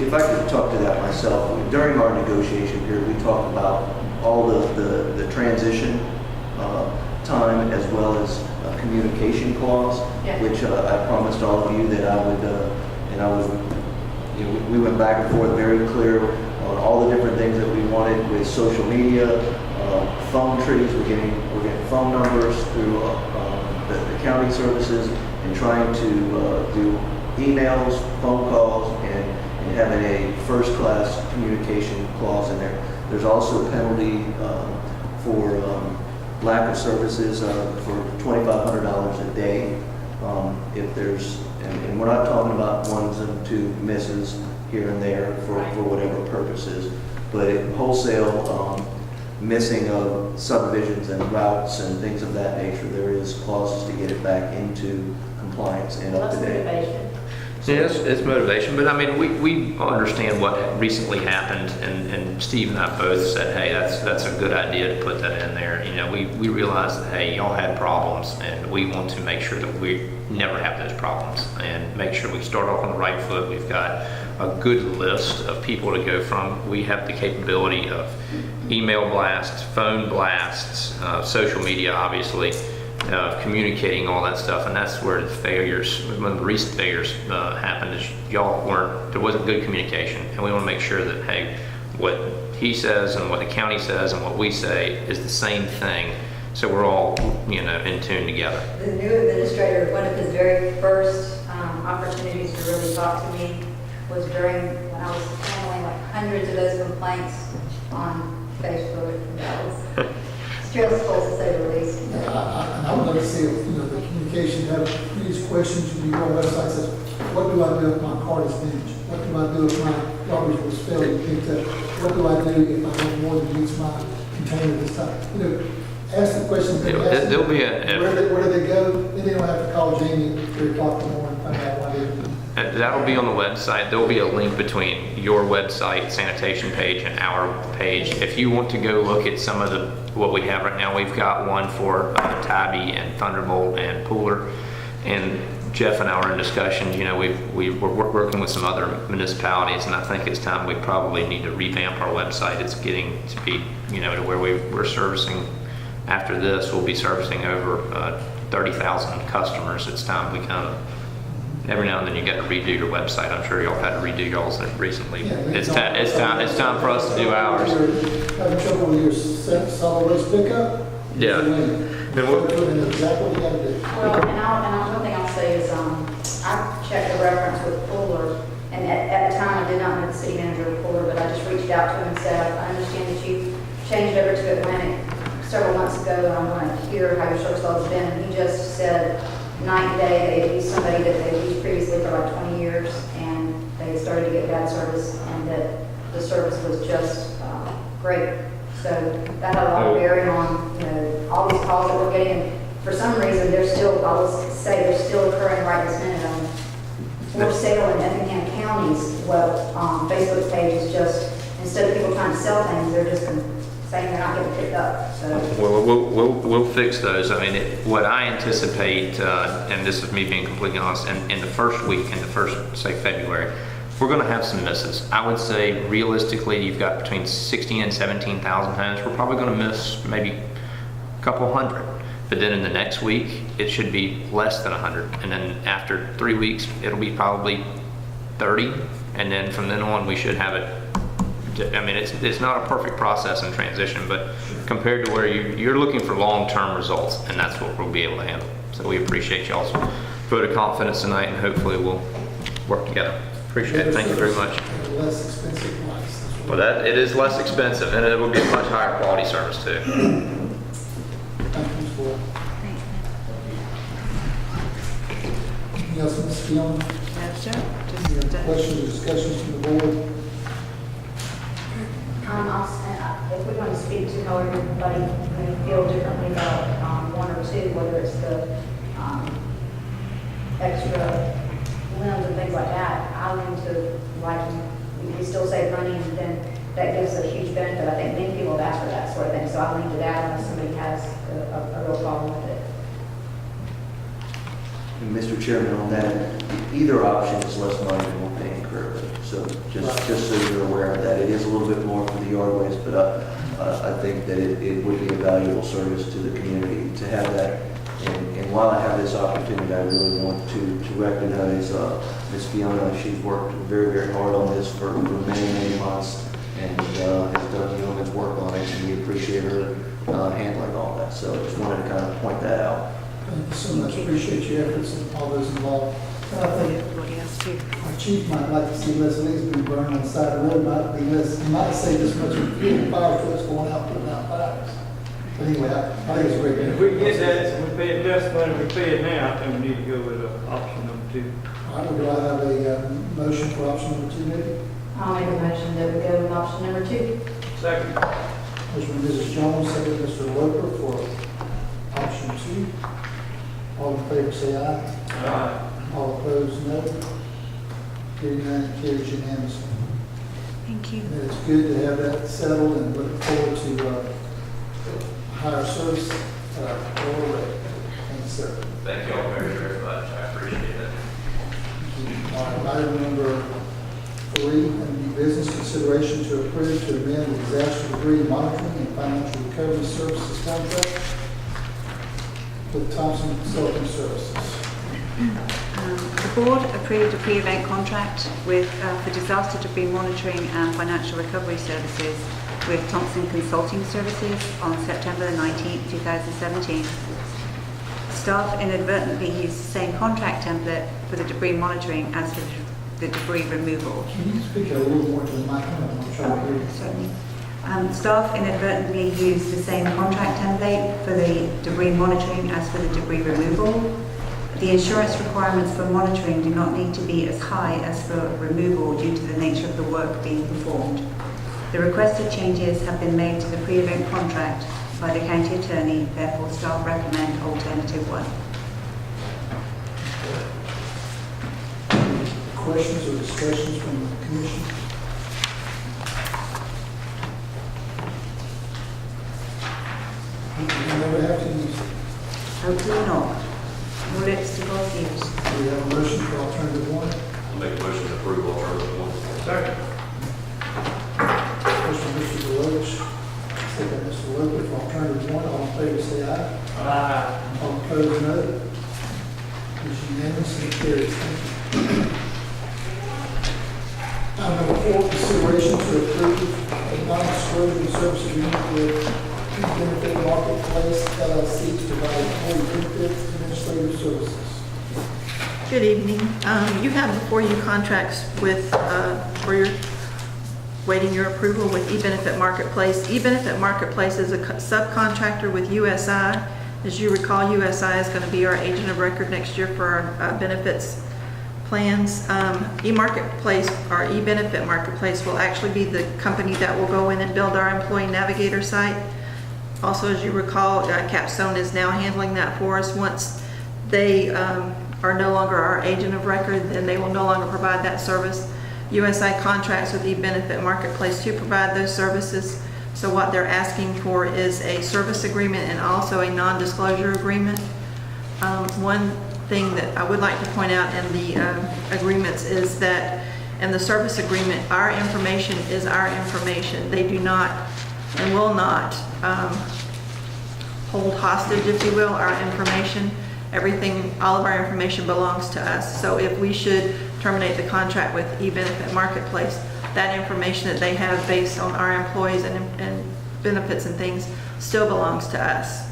If I could talk to that myself, during our negotiation period, we talked about all the transition time, as well as a communication clause, Yeah. which I promised all of you that I would, you know, we went back and forth very clear on all the different things that we wanted with social media, phone trees. We're getting phone numbers through the county services, and trying to do emails, phone calls, and having a first-class communication clause in there. There's also a penalty for lack of services for $2,500 a day. If there's, and we're not talking about ones and two misses here and there for whatever purposes, but wholesale missing of subdivisions and routes and things of that nature, there is clauses to get it back into compliance and up to date. Motivation. Yes, it's motivation, but I mean, we understand what recently happened, and Steve and I both said, hey, that's a good idea to put that in there. You know, we realized that, hey, y'all had problems, and we want to make sure that we never have those problems, and make sure we start off on the right foot. We've got a good list of people to go from. We have the capability of email blasts, phone blasts, social media, obviously, of communicating all that stuff, and that's where the failures, when the recent failures happened, is there wasn't good communication, and we want to make sure that, hey, what he says and what the county says and what we say is the same thing, so we're all, you know, in tune together. The new administrator, one of his very first opportunities to really talk to me was during when I was handling like hundreds of those complaints on Facebook. That was stressful, to say the least. I would love to see, you know, the communication, have these questions, you go on the website, says, what do I do if my card is damaged? What do I do if my garbage was filled and picked up? What do I do if I have more than meets my container this time? You know, ask the questions. There'll be where do they go? Then they don't have to call Jamie at 3 o'clock in the morning and find out why they didn't. That'll be on the website. There'll be a link between your website sanitation page and our page. If you want to go look at some of what we have right now, we've got one for Tybee and Thunderbolt and Pooler, and Jeff and I are in discussions. You know, we're working with some other municipalities, and I think it's time we probably need to revamp our website. It's getting to be, you know, to where we're servicing. After this, we'll be servicing over 30,000 customers. It's time we kind of, every now and then you got to redo your website. I'm sure y'all had to redo y'all's recently. Yeah, It's time for us to do ours. Having trouble with your solid waste pickup? Yeah. Exactly what you got to do. Well, and one thing I'll say is, I checked the reference with Fuller, and at the time I did not know the city manager of Fuller, but I just reached out to him and said, I understand that you changed over to Atlantic several months ago, and I want to hear how your service level's been. And he just said, night and day, they used somebody that they used previously for like 20 years, and they started to get bad service, and that the service was just great. So that had a lot of bearing on, you know, all these calls that we're getting. For some reason, they're still, I will say, they're still occurring right this minute on for sale in Effingham counties. Well, Facebook page is just, instead of people trying to sell things, they're just saying they're not getting picked up. So We'll fix those. I mean, what I anticipate, and this is me being completely honest, in the first week, in the first, say, February, we're going to have some misses. I would say realistically, you've got between 16 and 17,000 homes. We're probably going to miss maybe a couple hundred. But then in the next week, it should be less than 100. And then after 3 weeks, it'll be probably 30. And then from then on, we should have it. I mean, it's not a perfect process in transition, but compared to where you're looking for long-term results, and that's what we'll be able to handle. So we appreciate y'all's vote of confidence tonight, and hopefully we'll work together. Appreciate it. Thank you very much. Less expensive price. Well, it is less expensive, and it will be a much higher quality service too. Thank you for. Anything else, Ms. Fiona? No, sir. Any other questions or discussions from the board? If we're going to speak to how everybody may feel differently about one or two, whether it's the extra limbs and things like that, I lean to like, we still save money, and then that gives a huge benefit. I think many people have asked for that sort of thing, so I lean to that unless somebody has a real problem with it. And Mr. Chairman, on that, either option is less money than we're paying currently. So just so you're aware of that, it is a little bit more for the yard waste, but I think that it would be a valuable service to the community to have that. And while I have this opportunity, I really want to recognize Ms. Fiona. She's worked very, very hard on this for many, many months, and has done yeoman's work on it, and we appreciate her handling all that. So I just wanted to kind of point that out. Thank you so much. Appreciate your efforts and all those involved. And I think Everybody else too. our chief might like to see less leaves being burned on the side of the road. Might be less, he might save this much of fuel, fire trucks going out, putting out fires. But anyway, I think it's a great. If we can get that, and we pay it less money we pay it now, I think we need to go with option number 2. All right, well, do I have a motion for option number 2, maybe? I'll make a motion that we go with option number 2. Second. Motion by Mrs. Jones, second by Mr. Loper for option 2. All in favor, say aye. Aye. All opposed, no. Hearing none, carries unanimously. Thank you. And it's good to have that settled, and look forward to higher service, lower rate. Thanks, sir. Thank you all very, very much. I appreciate it. All right, item number 3, new business consideration to approve to amend the disaster debris monitoring and financial recovery services contract with Thompson Consulting Services. The board approved a pre-event contract with for disaster debris monitoring and financial recovery services with Thompson Consulting Services on September the 19th, 2017. Staff inadvertently used the same contract template for the debris monitoring as for the debris removal. Can you speak a little more to the mic? I'm trying to hear you. Certainly. Staff inadvertently used the same contract template for the debris monitoring as for the debris removal. The insurance requirements for monitoring do not need to be as high as for removal due to the nature of the work being performed. The requested changes have been made to the pre-event contract by the county attorney, therefore staff recommend alternative 1. Questions or discussions from the commission? You never have to use it. Hopefully not. All it's to God's use. Do we have a motion for alternative 1? I'll make a motion to approve alternative 1. Second. First by Mr. Deloach, second by Mr. Loper for alternative 1. All in favor, say aye. Aye. All opposed, no. It's unanimous and carries. Thank you. Item number 4, consideration to approve a non-disclosure and service agreement with Benefit Marketplace LLC to provide employee benefits administrative services. Good evening. You have before you contracts with, for your, waiting your approval with eBenefit Marketplace. eBenefit Marketplace is a subcontractor with USI. As you recall, USI is going to be our agent of record next year for our benefits plans. E-Marketplace, or E-Benefit Marketplace, will actually be the company that will go in and build our Employee Navigator site. Also, as you recall, Capstone is now handling that for us. Once they are no longer our agent of record, then they will no longer provide that service. USI contracts with E-Benefit Marketplace to provide those services. So what they're asking for is a service agreement and also a non-disclosure agreement. One thing that I would like to point out in the agreements is that in the service agreement, our information is our information. They do not and will not hold hostage, if you will, our information. Everything, all of our information belongs to us. So if we should terminate the contract with E-Benefit Marketplace, that information that they have based on our employees and benefits and things still belongs to us.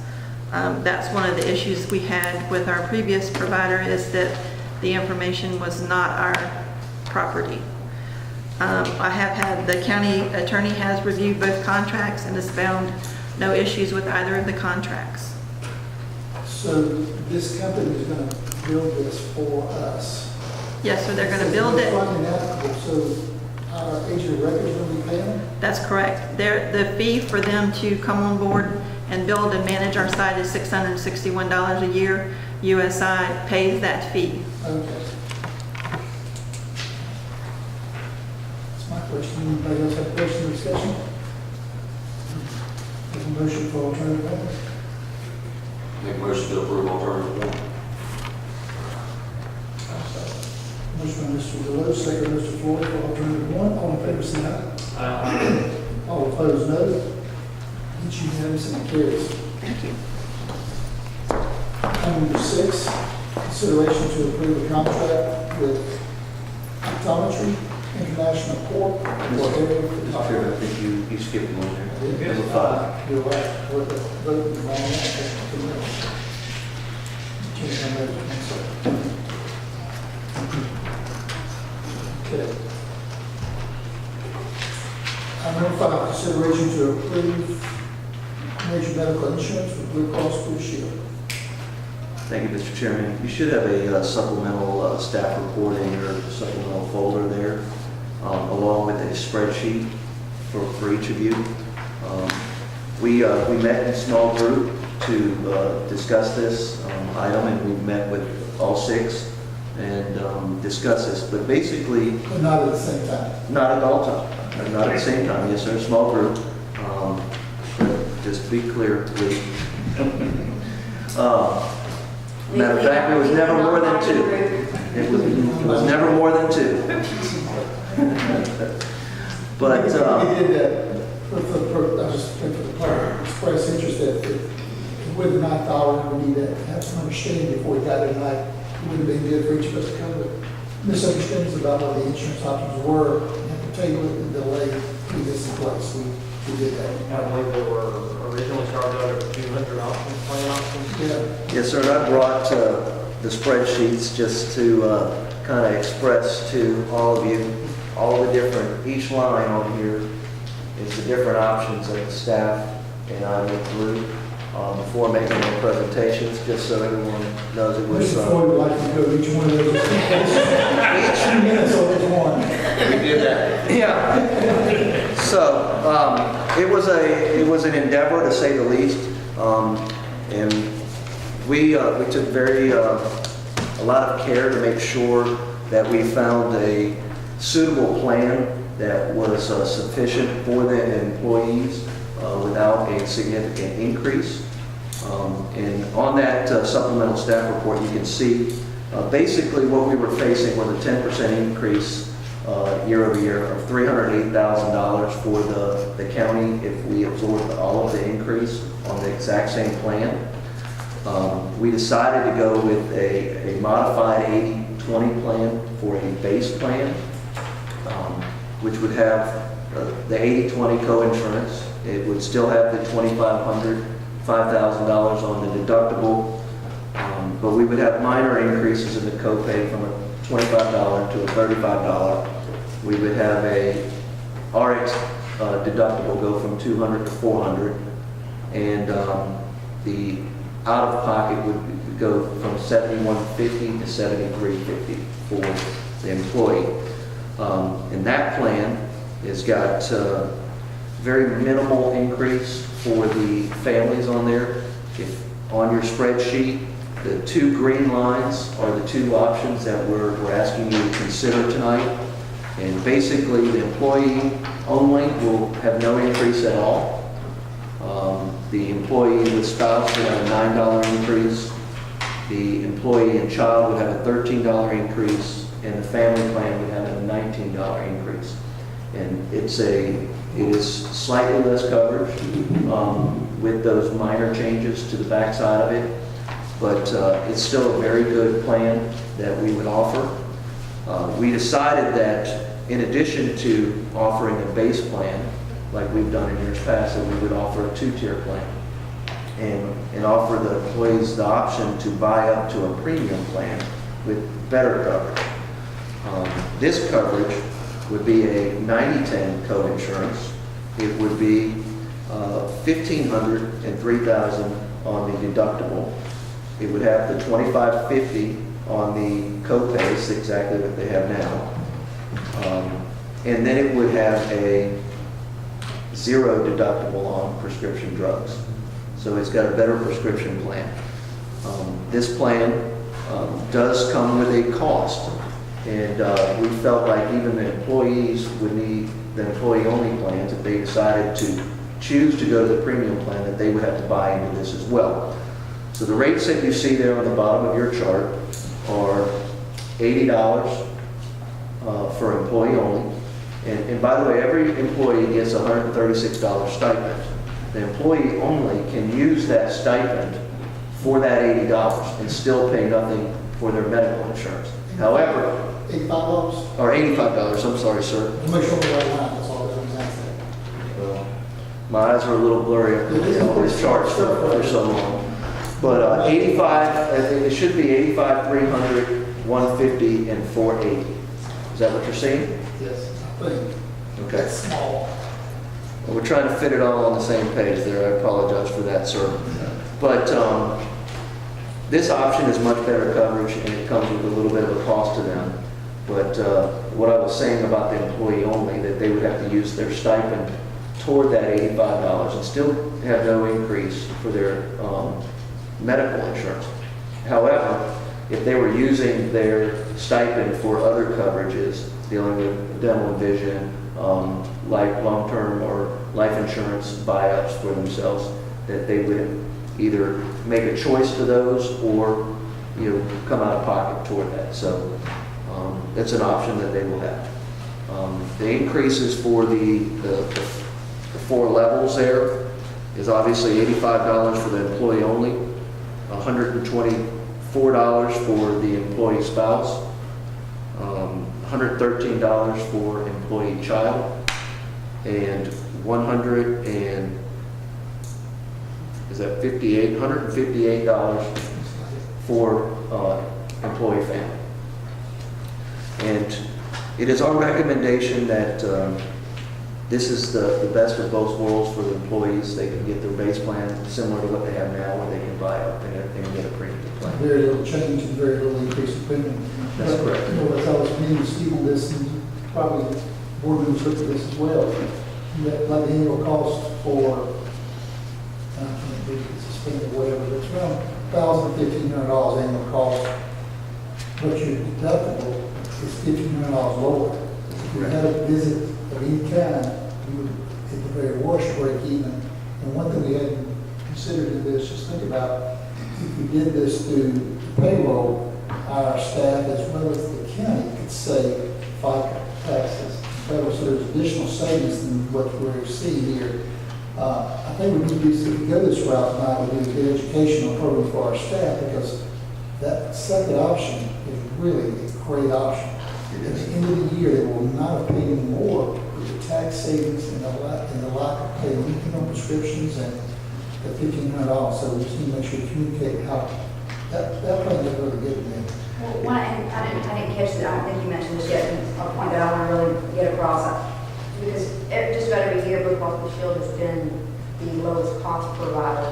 That's one of the issues we had with our previous provider, is that the information was not our property. I have had, the county attorney has reviewed both contracts and has found no issues with either of the contracts. So this company is going to build this for us? Yes, so they're going to build it. Funding applicable, so our agent of record is going to be paying? That's correct. The fee for them to come on board and build and manage our site is $661 a year. USI pays that fee. Okay. That's my question. Anybody else have a question or discussion? There's a motion for alternative one. Make a motion to approve alternative one. Motion by Mr. Deloach, second by Mr. Floyd for alternative one. All in favor, say aye. All opposed, no. Each unanimous and carries. Thank you. Item number 6, consideration to approve a contract with Optometry International Corp. for area Mr. Chairman, I think you skipped one there. Yes. Number 5. You're right. We're voting on that. Okay. Item number 5, consideration to approve major medical insurance with Blue Cross Blue Shield. Thank you, Mr. Chairman. You should have a supplemental staff report in your supplemental folder there, along with a spreadsheet for each of you. We met in a small group to discuss this item, and we met with all 6 and discuss this. But basically, But not at the same time. not at all time, not at the same time. Yes, sir, a small group. But just to be clear, please. Matter of fact, it was never more than 2. It was never more than 2. But, We did that I just think for the part, express interest that with the $9,000, we need to have some understanding before we got it tonight. It wouldn't have been good for each of us to come with misunderstandings about what the insurance options were, and to table it and delay getting this in place. We did that. I believe they were originally started out at 200 options, plan options. Yeah. yes, sir, and I brought the spreadsheets just to kind of express to all of you, all the different, each line on here is the different options that the staff and I went through before making their presentations, just so everyone knows it was. Mr. Floyd would like to go to each one of those. Each 2 minutes on each one. We did that. Yeah. So it was an endeavor, to say the least, and we took a lot of care to make sure that we found a suitable plan that was sufficient for the employees without a significant increase. And on that supplemental staff report, you can see basically what we were facing was a 10% increase year over year of $308,000 for the county if we absorbed all of the increase on the exact same plan. We decided to go with a modified 80-20 plan for a base plan, which would have the 80-20 co-insurance. It would still have the $2,500, $5,000 on the deductible, but we would have minor increases in the copay from a $25 to a $35. We would have a RX deductible go from $200 to $400, and the out-of-pocket would go from $71.50 to $73.50 for the employee. And that plan has got very minimal increase for the families on there. If on your spreadsheet, the two green lines are the two options that we're asking you to consider tonight. And basically, the employee only will have no increase at all. The employee with spouse will have a $9 increase. The employee and child would have a $13 increase, and the family plan would have a $19 increase. And it is slightly less coverage with those minor changes to the backside of it, but it's still a very good plan that we would offer. We decided that in addition to offering a base plan, like we've done in years past, that we would offer a two-tier plan and offer the employees the option to buy up to a premium plan with better coverage. This coverage would be a 90-10 co-insurance. It would be $1,500 and $3,000 on the deductible. It would have the $25.50 on the co-pays, exactly what they have now. And then it would have a zero deductible on prescription drugs. So it's got a better prescription plan. This plan does come with a cost. And we felt like even the employees would need the employee-only plans if they decided to choose to go to the premium plan, that they would have to buy into this as well. So the rates that you see there on the bottom of your chart are $80 for employee-only. And by the way, every employee gets a $136 stipend. The employee only can use that stipend for that $80 and still pay nothing for their medical insurance. However, $85? Or $85, I'm sorry, sir. To make sure we're right line, that's all I'm saying. Well, my eyes are a little blurry after looking at all these charts for so long. But 85, I think it should be 85, 300, 150, and 480. Is that what you're seeing? Yes, I think. Okay. That's small. Well, we're trying to fit it all on the same page there. I apologize for that, sir. But this option is much better coverage, and it comes with a little bit of a cost to them. But what I was saying about the employee only, that they would have to use their stipend toward that $85 and still have no increase for their medical insurance. However, if they were using their stipend for other coverages, dealing with dental and vision, long-term or life insurance buy-ups for themselves, that they would either make a choice to those or come out of pocket toward that. So that's an option that they will have. The increases for the four levels there is obviously $85 for the employee only, $124 for the employee spouse, $113 for employee child, and $158 for employee family. And it is our recommendation that this is the best of both worlds for the employees. They can get their base plan similar to what they have now, where they can buy up and get a premium plan. Very little change and very little increase in premium. That's correct. As I was meeting with Steve on this, and probably board members look at this as well, that like the annual cost for, I can't be suspended or whatever, but it's around $1,000 to $1,500 annual cost. But your deductible is $1,500 lower. If you had a visit of any kind, you would, at the very worst, break even. And one thing we hadn't considered in this, just think about, if you did this through payroll, our staff as well as the county could save FICA taxes. So there's additional savings than what we're seeing here. I think we need to, if we go this route tonight, we need to get educational program for our staff, because that second option is really a great option. At the end of the year, they will not have paid any more for the tax savings and the lack of paying anything on prescriptions and the $1,500. So we just need to make sure we communicate how that plan is really good to me. Well, I didn't catch that. I don't think you mentioned this yet, and a point that I want to really get across. Because just about every year, Blue Cross Blue Shield has been the lowest cost provider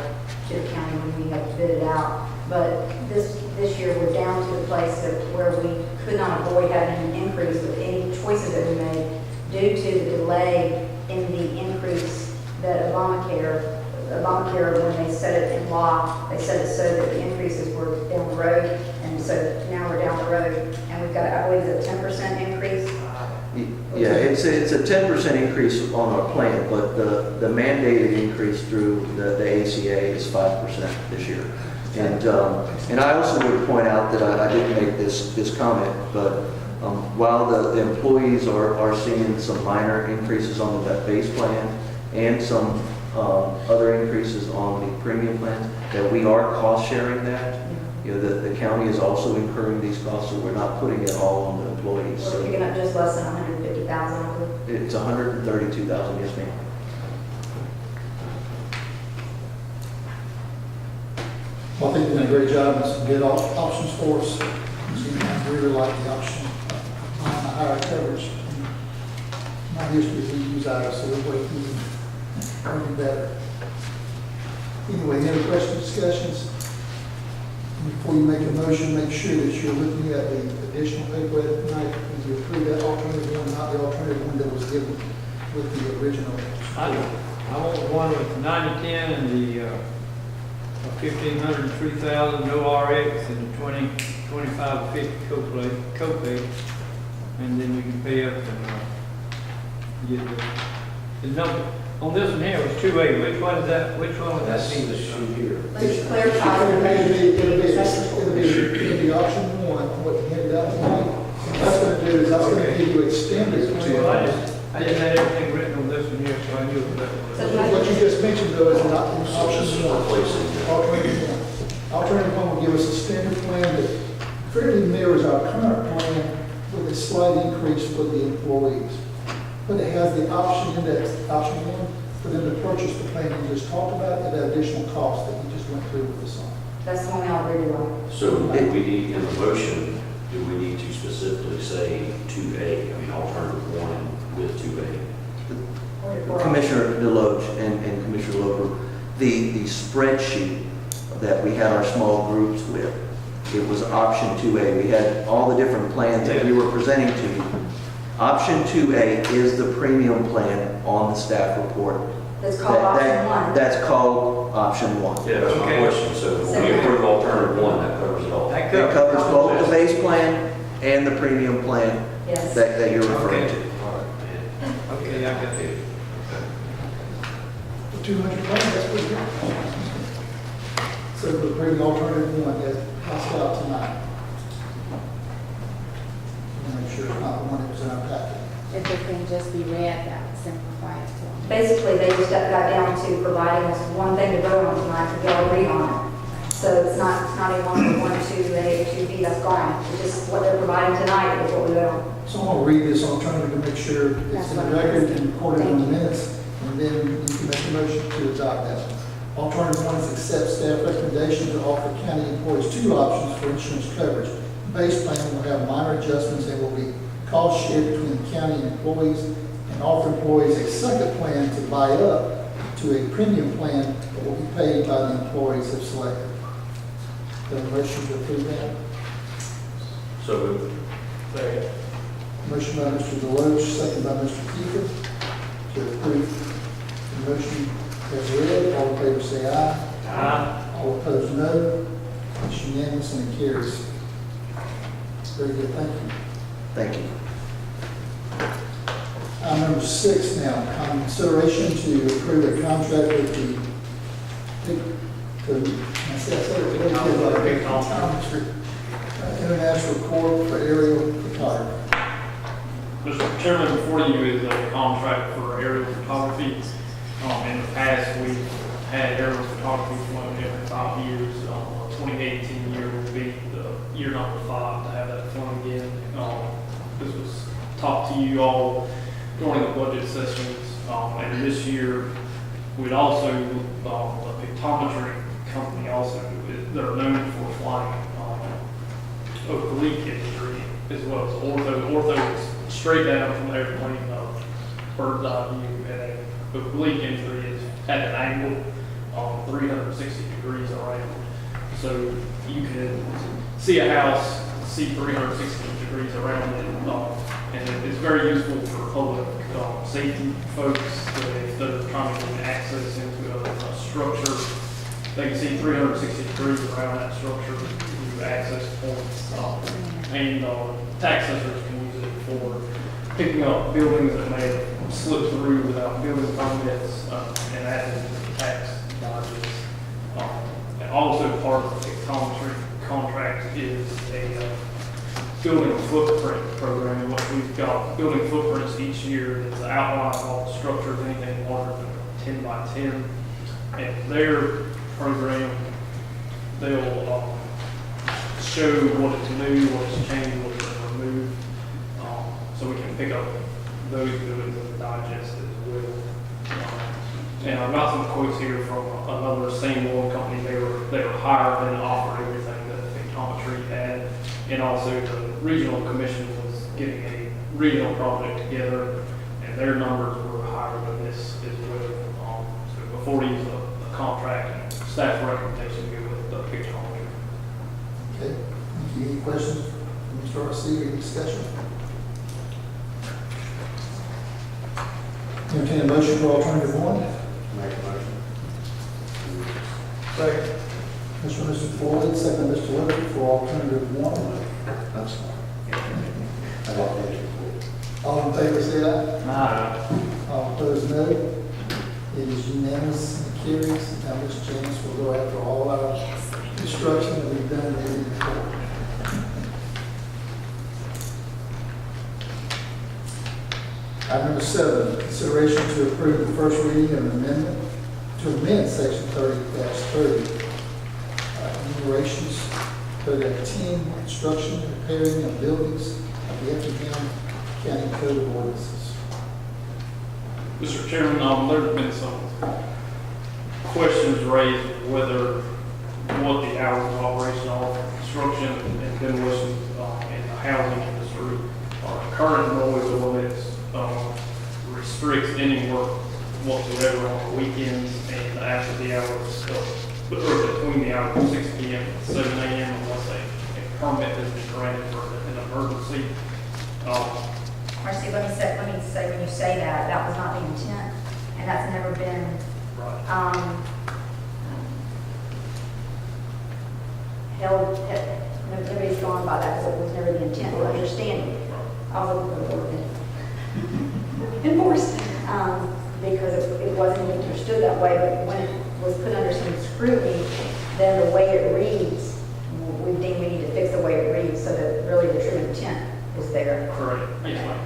to the county when we have bid it out. But this year, we're down to the place that where we could not avoid having an increase with any choices that we made due to the delay in the increase that Obamacare, when they set it in law, they set it so that the increases were down the road, and so now we're down the road, and we've got, I believe, it's a 10% increase. Yeah, it's a 10% increase on our plan, but the mandated increase through the ACA is 5% this year. And I also would point out that I didn't make this comment, but while the employees are seeing some minor increases on the base plan and some other increases on the premium plans, that we are cost sharing that. You know, the county is also incurring these costs, so we're not putting it all on the employees. We're picking up just less than 150,000, I believe. It's 132,000, yes ma'am. Well, I think you've done a great job and some good options for us. I really like the option of buying a higher coverage. My history is we use ours, so we're working better. Anyway, any questions, discussions? Before you make a motion, make sure that you're looking at the additional paper tonight, and you approve that alternative one, not the alternative one that was given with the original. I want one with 90-10 and the 1,500, 3,000, no RX, and the 25, 50 copay, and then we can pay up and get the number. On this one here, it was 280. Which one is that? Which one would that be? The shoe here. Let's clarify. It'll be option one, what you handed out tonight. That's going to do is that's going to give you extended. Well, I didn't have everything written on this one here, so I knew what that was. What you just mentioned though is not in option one. Alternative one. Alternative one will give us a standard plan that fairly mirrors our current plan with a slight increase for the employees. But it has the option in that option one for them to purchase the plan you just talked about at that additional cost that you just went through with us on. That's the one I really like. So do we need, in the motion, do we need to specifically say 2A, I mean alternative one with 2A? Commissioner Deloach and Commissioner Loper, the spreadsheet that we had our small groups with, it was option 2A. We had all the different plans that we were presenting to you. Option 2A is the premium plan on the staff report. That's called option one. That's called option one. Yeah, that's my question. So if we approve alternative one, that covers it all. It covers both the base plan and the premium plan Yes. that you're referring to. Okay, I got it. For 200 bucks, that's pretty good. So we're bringing alternative one as passed out tonight. Make sure it's not the one that was in our packet. If it can just be read, that would simplify it for them. Basically, they just got down to providing us one thing to vote on tonight, to all agree on it. So it's not a 1, 2, A, 2B, that's gone. It's just what they're providing tonight is what we vote on. So I'm going to read this alternative to make sure it's in the record and recorded in the minutes, and then you can make a motion to adopt that. Alternative one is accept staff recommendation to offer county employees 2 options for insurance coverage. Base plan will have minor adjustments and will be cost shared between the county and employees, and offer employees a second plan to buy up to a premium plan that will be paid by the employees if selected. The motion to approve that. So moved. Motion by Mr. Deloach, second by Mr. Kiefer to approve the motion as read. All in favor say aye. Aye. All opposed no. It's unanimous and it carries. Very good, thank you. Thank you. Item number 6 now, consideration to approve a contract with International Corp for aerial photography. Mr. Chairman, before you is a contract for aerial photography. In the past, we've had aerial photography flown every 5 years. 2018 year will be the year number 5 to have that flown again. This was talked to you all during the budget sessions, and this year we'd also, a pictometry company also, they're known for flying oblique imagery as well as ortho. Ortho is straight down from the airplane, bird's eye view, and an oblique imagery is at an angle, 360 degrees around. So you can see a house, see 360 degrees around it, and it's very useful for public safety folks that if they're trying to gain access into a structure, they can see 360 degrees around that structure through access points, and tax assessors can use it for picking up buildings that may have slipped through without building permits, and adding to the tax dodges. And also part of the pictometry contract is a building footprint program. What we've got building footprints each year that's the outline of all the structures, anything larger than 10 by 10. And their program, they'll show what is new, what is changed, what is removed, so we can pick up those buildings in the digest as well. And I've got some quotes here from another same one company. They were hired and offered everything that pictometry had, and also the regional commission was getting a regional project together, and their numbers were higher than this as well. So before you use a contract, staff recommendation go with the pictometry. Okay, thank you. Any questions from Mr. RC, any discussion? Entertain a motion for alternative one. Make a motion. Second. Mr. Floyd, second Mr. Woodard for alternative one. I'm sorry. All in favor, say aye. All opposed, no. It is unanimous and carries. Now, Ms. James will go after all our instruction that we've done the meeting before. Item number 7, consideration to approve the first reading of an amendment to amend section 30-30, enumerations, paragraph 10, construction, repairing of buildings of the Effingham County Code of Ordinances. Mr. Chairman, there's been some questions raised whether what the hours of operation are for construction and demolition in the housing industry. Our current noise ordinance restricts any work whatsoever on the weekends and after the hours or between the hours of 6 p.m. and 7 a.m. unless a permit has been granted for an emergency. Marcy, let me say, when you say that, that was not the intent, and that's never been, nobody's gone by that because it was never the intent or understanding of the ordinance. Enforced, because it wasn't understood that way, but when it was put under some scrutiny, then the way it reads, we deem we need to fix the way it reads so that really the true intent is there. Correct. Yes, ma'am.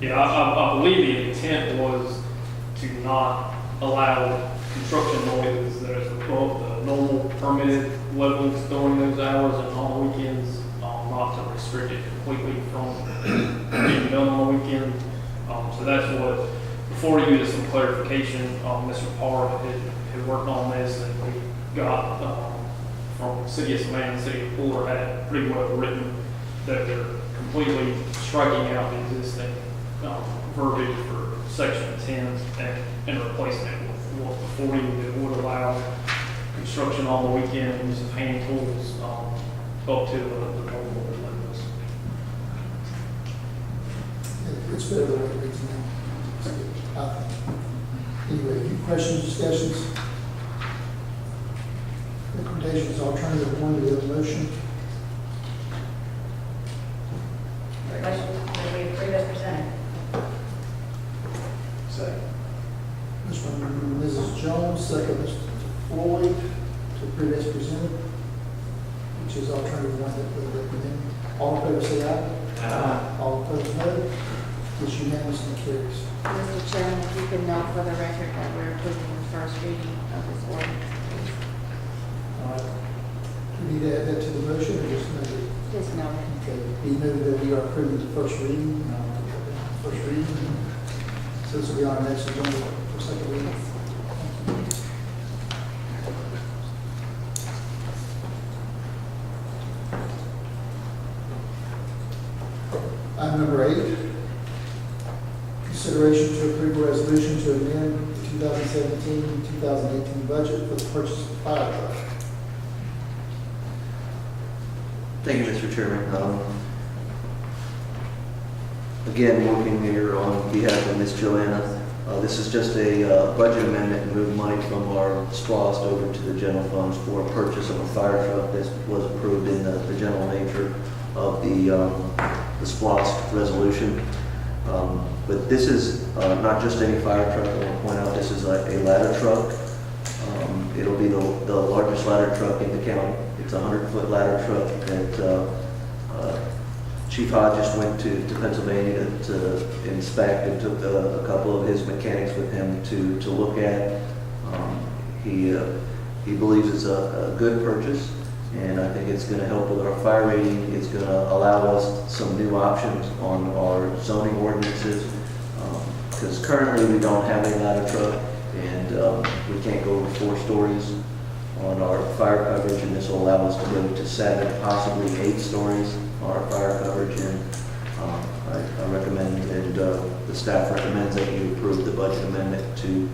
Yeah, I believe the intent was to not allow construction noises that is above the normal permitted levels during those hours and on weekends, not to restrict it completely from being done on the weekend. So that's what, before you get some clarification, Mr. Parr had worked on this, and we got from City of Savannah and City of Fuller had it pretty well written that they're completely striking out the existing verbiage for section 10 and replacing it with what the 40 that would allow construction on the weekend, use of hand tools up to the normal limits. It's better the way it reads now. It's good, I think. Anyway, any questions, discussions? Recommendations, alternative one, do we have a motion? Motion that we approve as presented. Second. This one from Mrs. Jones, second Mr. Floyd, to approve as presented, which is alternative one that we're recommending. All in favor, say aye. All opposed, no. It's unanimous and carries. Mr. Chairman, if you could note for the record that we're approving the first reading of this ordinance, please. All right. Do we need to add that to the motion or just note it? Just note it. Okay, be noted that we are approving the first reading. So this will be on our next agenda for second reading. Item number 8, consideration to approve a resolution to amend the 2017-2018 budget for the purchase of a fire truck. Thank you, Mr. Chairman. Again, working here on behalf of Ms. Joanna, this is just a budget amendment to move money from our SPOS over to the general funds for a purchase of a fire truck that was approved in the general nature of the SPOS resolution. But this is not just any fire truck. I want to point out this is a ladder truck. It'll be the largest ladder truck in the county. It's a 100-foot ladder truck that Chief Hodges went to Pennsylvania to inspect and took a couple of his mechanics with him to look at. He believes it's a good purchase, and I think it's going to help with our fire rating. It's going to allow us some new options on our zoning ordinances, because currently we don't have a ladder truck, and we can't go over 4 stories on our fire coverage, and this will allow us to go to 7, possibly 8 stories on our fire coverage. And I recommend, and the staff recommends, that you approve the budget amendment to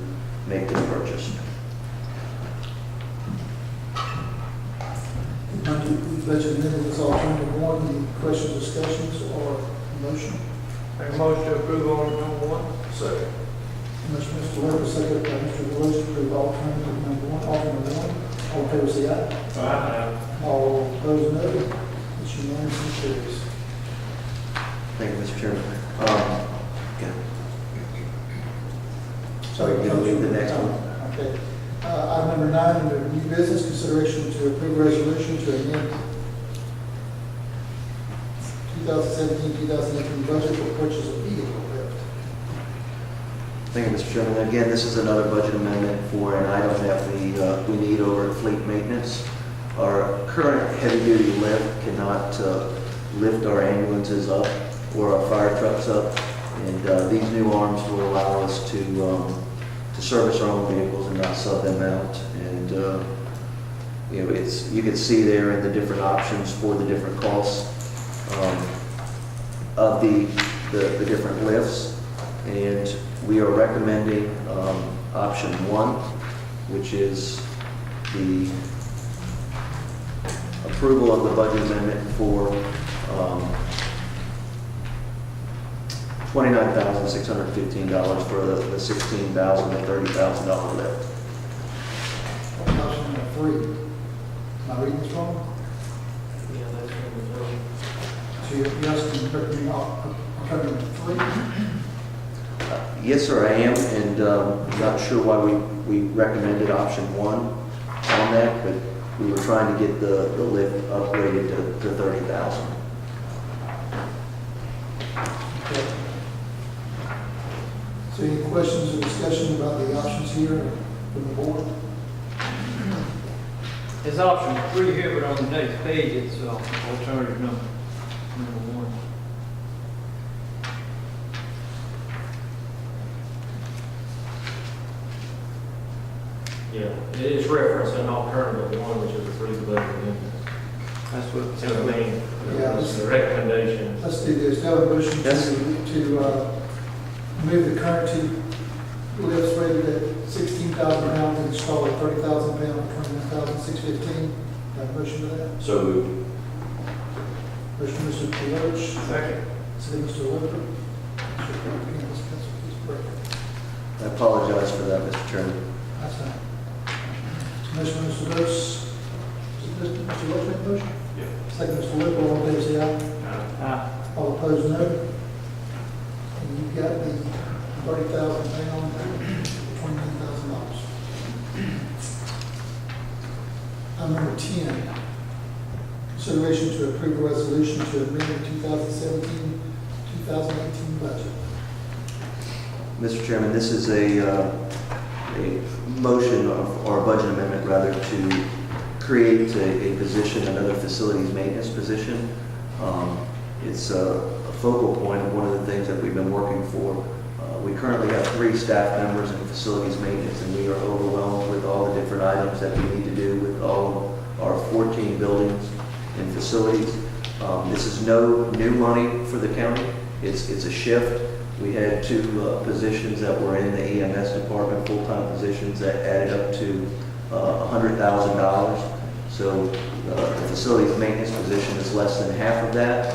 make this purchase. Budget amendment is alternative 1. Any questions, discussions, or motion? Make a motion to approve order number 1. Second. Motion, Mr. Weber, second by Mr. Lewis, to approve alternative number 1. Alternate 1. All in favor, say aye. Aye. All opposed, no. It's unanimous and carries. Thank you, Mr. Chairman. Sorry, You'll leave the next one. Okay. Item number 9, under new business, consideration to approve resolution to amend 2017-2018 budget for purchase of vehicle lift. Thank you, Mr. Chairman. Again, this is another budget amendment for an item that we need over at fleet maintenance. Our current heavy-duty lift cannot lift our ambulances up or our fire trucks up, and these new arms will allow us to service our own vehicles and not sub them out. And you know, you can see there in the different options for the different costs of the different lifts, and we are recommending option 1, which is the approval of the budget amendment for $29,615 for the $16,000 to $30,000 lift. Option number 3. Am I reading this wrong? Yeah, that's number 3. So you're asking to recommend alternative 3? Yes, sir, I am, and I'm not sure why we recommended option 1 on that, but we were trying to get the lift upgraded to $30,000. Okay. So any questions or discussion about the options here from the board? It's option 3 here, but on the next page, it's alternative number 1. Yeah, it is referenced in alternative 1, which is approved budget amendment. That's what. So I mean, Yeah, it's the recommendation. Let's do this. Do I have a motion Yes. to move the current 2 lifts rated at 16,000 pounds and install a 30,000 pound, 29,615? Have a motion to that? So moved. Motion, Mr. Deloach. Second. Second, Mr. Whipper. I apologize for that, Mr. Chairman. That's fine. Motion, Mr. Lewis. Mr. Lewis make the motion? Yeah. Second, Mr. Whipper. All in favor, say aye. Aye. All opposed, no. And you've got the 30,000 pound, $29,000. Item number 10, consideration to approve a resolution to amend the 2017-2018 budget. Mr. Chairman, this is a motion or a budget amendment, rather, to create a position, another facilities maintenance position. It's a focal point of one of the things that we've been working for. We currently have 3 staff members in facilities maintenance, and we are overwhelmed with all the different items that we need to do with all of our 14 buildings and facilities. This is no new money for the county. It's a shift. We had 2 positions that were in the EMS department, full-time positions, that added up to $100,000. So the facilities maintenance position is less than half of that.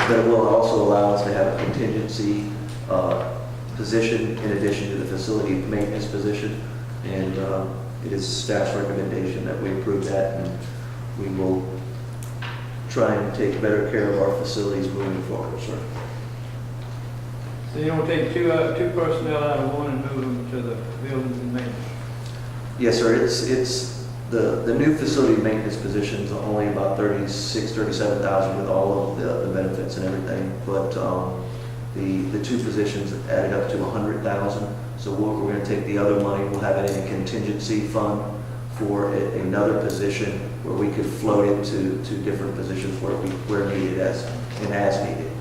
But it will also allow us to have a contingency position in addition to the facility maintenance position. And it is staff's recommendation that we approve that, and we will try and take better care of our facilities moving forward, sir. So you don't take two personnel out of one and move them to the buildings and maintenance? Yes, sir. It's the new facility maintenance positions are only about 37,000 with all of the benefits and everything. But the two positions added up to 100,000. So we're going to take the other money. We'll have it in a contingency fund for another position where we could float it to different positions where needed as needed.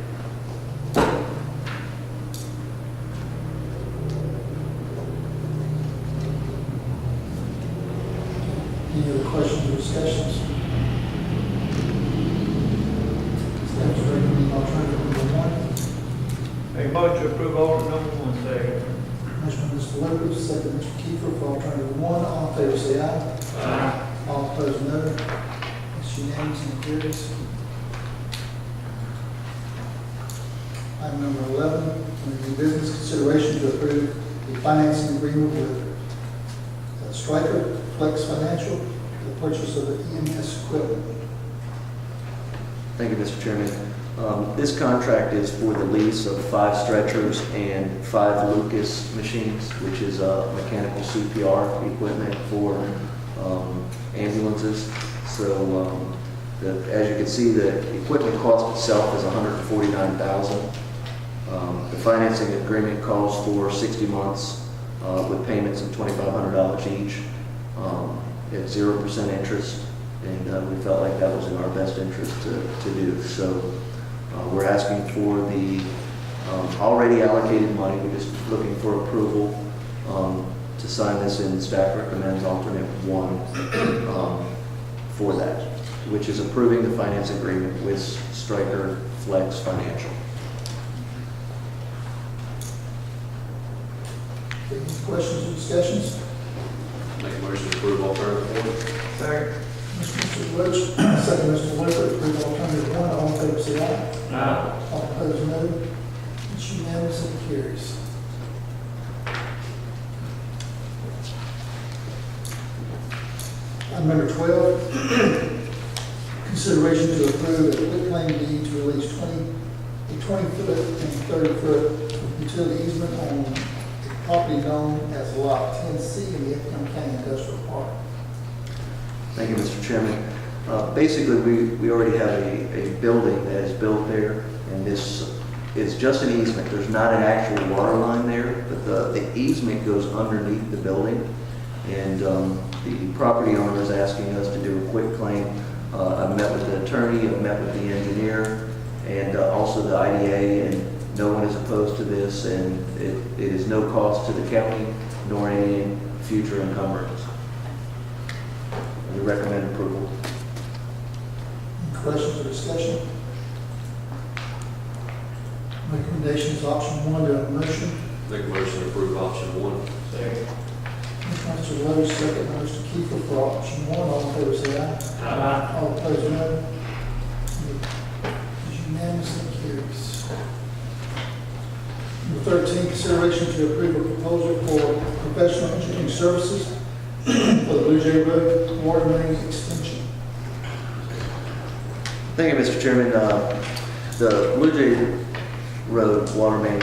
Any other questions or discussions? Staff's recommending alternative number one. Make a motion to approve order number 1, second. Motion by Mr. Lucas, second Mr. Kiefer for alternative one. All in favor say aye. Aye. All opposed, no. It's unanimous and carries. Item number 11, under new business, consideration to approve the financing agreement with Stryker Flex Financial for the purchase of the EMS equipment. Thank you, Mr. Chairman. This contract is for the lease of 5 stretchers and 5 Lucas machines, which is mechanical CPR equipment for ambulances. So as you can see, the equipment cost itself is $149,000. The financing agreement calls for 60 months with payments of $2,500 each at 0% interest, and we felt like that was in our best interest to do. So we're asking for the already allocated money. We're just looking for approval to sign this, and staff recommends alternate 1 for that, which is approving the finance agreement with Stryker Flex Financial. Any questions or discussions? Make a motion to approve alternative 1. Second. Mr. Roach, second Mr. Lippert, approve alternative 1. All in favor say aye. Aye. All opposed, no. It's unanimous and carries. Item number 12, consideration to approve a quitclaim deed to release a 20-foot and 30-foot utility easement on a property known as Lot 10C in the Effingham County Industrial Park. Thank you, Mr. Chairman. Basically, we already have a building that is built there, and this is just an easement. There's not an actual water line there, but the easement goes underneath the building. And the property owner is asking us to do a quitclaim. I've met with the attorney, I've met with the engineer, and also the IDA, and no one is opposed to this, and it is no cost to the county nor any future encumbrance. We recommend approval. Any questions or discussion? Recommendation is option 1. Do I have a motion? Make a motion to approve option 1. Second. Mr. Rose, second by Mr. Kiefer for option 1. All in favor say aye. Aye. All opposed, no. It's unanimous and carries. Number 13, consideration to approve a proposal for professional engineering services for the Blue Jay Road water main extension. Thank you, Mr. Chairman. The Blue Jay Road water main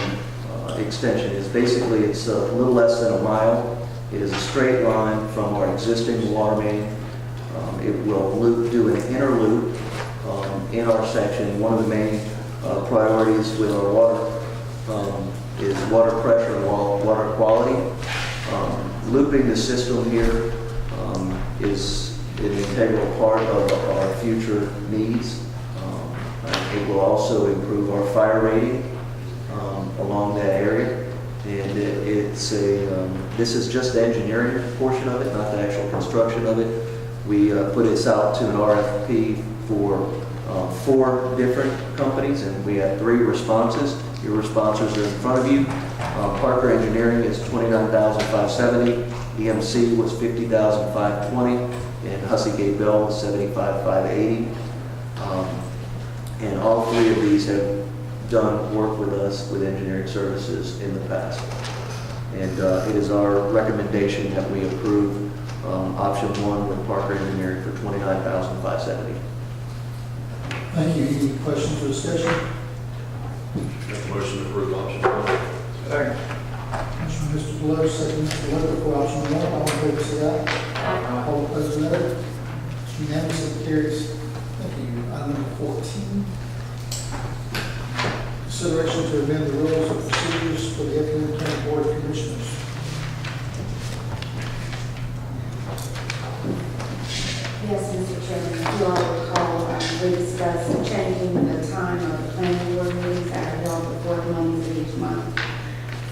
extension is basically, it's a little less than a mile. It is a straight line from our existing water main. It will do an inner loop in our section. One of the main priorities with our water is water pressure and water quality. Looping the system here is an integral part of our future needs. It will also improve our fire rating along that area. And this is just the engineering portion of it, not the actual construction of it. We put this out to an RFP for 4 different companies, and we had 3 responses. Your responses are in front of you. Parker Engineering is $29,570. EMC was $50,520. and Hussey Gate Bell was 75,580. And all three of these have done work with us with engineering services in the past. And it is our recommendation that we approve option one with Parker Engineering for $29,570. Thank you. Any questions or discussion? Make a motion to approve option one. Second. Motion by Mr. Deloach, second Mr. Leonard for option one. All in favor, say aye. All opposed, no. It's unanimous, it carries. Thank you. Item number 14. Consideration to amend the rules of procedures for the Effingham County Board of Commissioners. Yes, Mr. Chairman, if you all recall, we discussed changing the time of the planning board meetings that are held the fourth Mondays of each month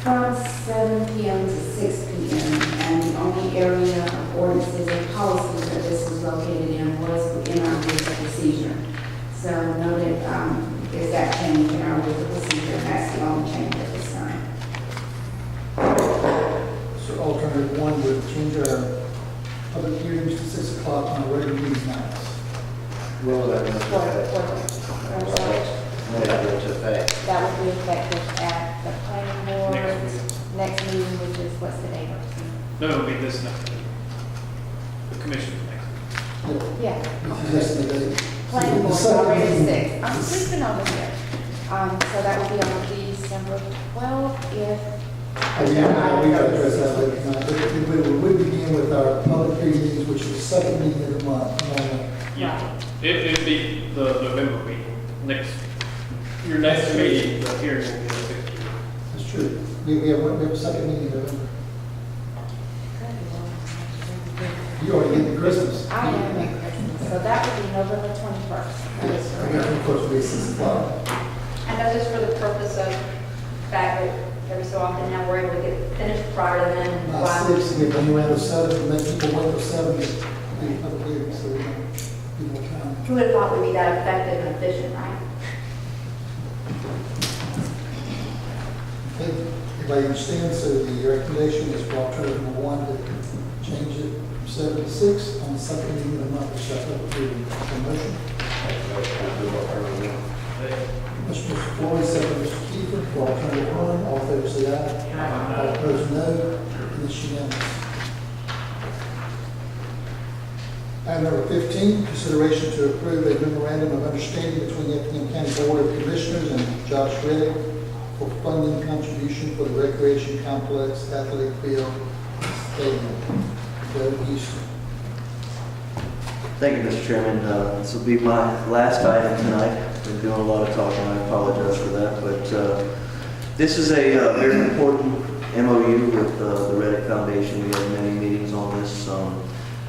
from 7 p.m. to 6 p.m. And the only area of ordinances and policies that this was located in was within our rules of procedure. So noted is that change in our rules of procedure, and that's the only change at this time. So alternative one would change our public hearings to 6 o'clock on a regular meeting nights. Will that go into effect? Will that go into effect? That would be effective at the planning board next meeting, which is, what's the date? No, it'll be this next week. The commission's next week. Yeah. Yes, the date. Planning The board's second already meeting 6. I'm is- sleeping over here. So that would be on December 12th if. Yeah, we got to address that later tonight. We begin with our public hearing meetings, which is the second meeting of the month. Yeah. It'd be the November meeting, your next meeting, the hearing will be the 6th. That's true. We have a second meeting in November. You already get the Christmas. I am at Christmas, so that would be November 21st. That is Yes, correct. we got to, of course, be 6 o'clock. And that's just for the purpose of the fact that every so often now we're able to get finished prior to then. and By while- 6, we have around 7, and make people wait till 7 to do public hearings, so we don't give more time. Who would have thought we'd be that effective and efficient, right? Okay, everybody understands, so the recommendation is for alternative number one to change it from 7 to 6 on the second meeting of the month, which I thought would be a motion. Motion Mr. Floyd, second Mr. Kiefer, for alternative one, all in favor say aye. All opposed, no, and it's unanimous. Item number 15, consideration to approve a memorandum of understanding between the Effingham County Board of Commissioners and Josh Reddick for funding contribution for the Recreation Complex Athletic Field Stadium. Joe Houston. Thank you, Mr. Chairman. This will be my last item tonight. Been doing a lot of talking, I apologize for that, but this is a very important MOU with the Reddick Foundation. We had many meetings on this.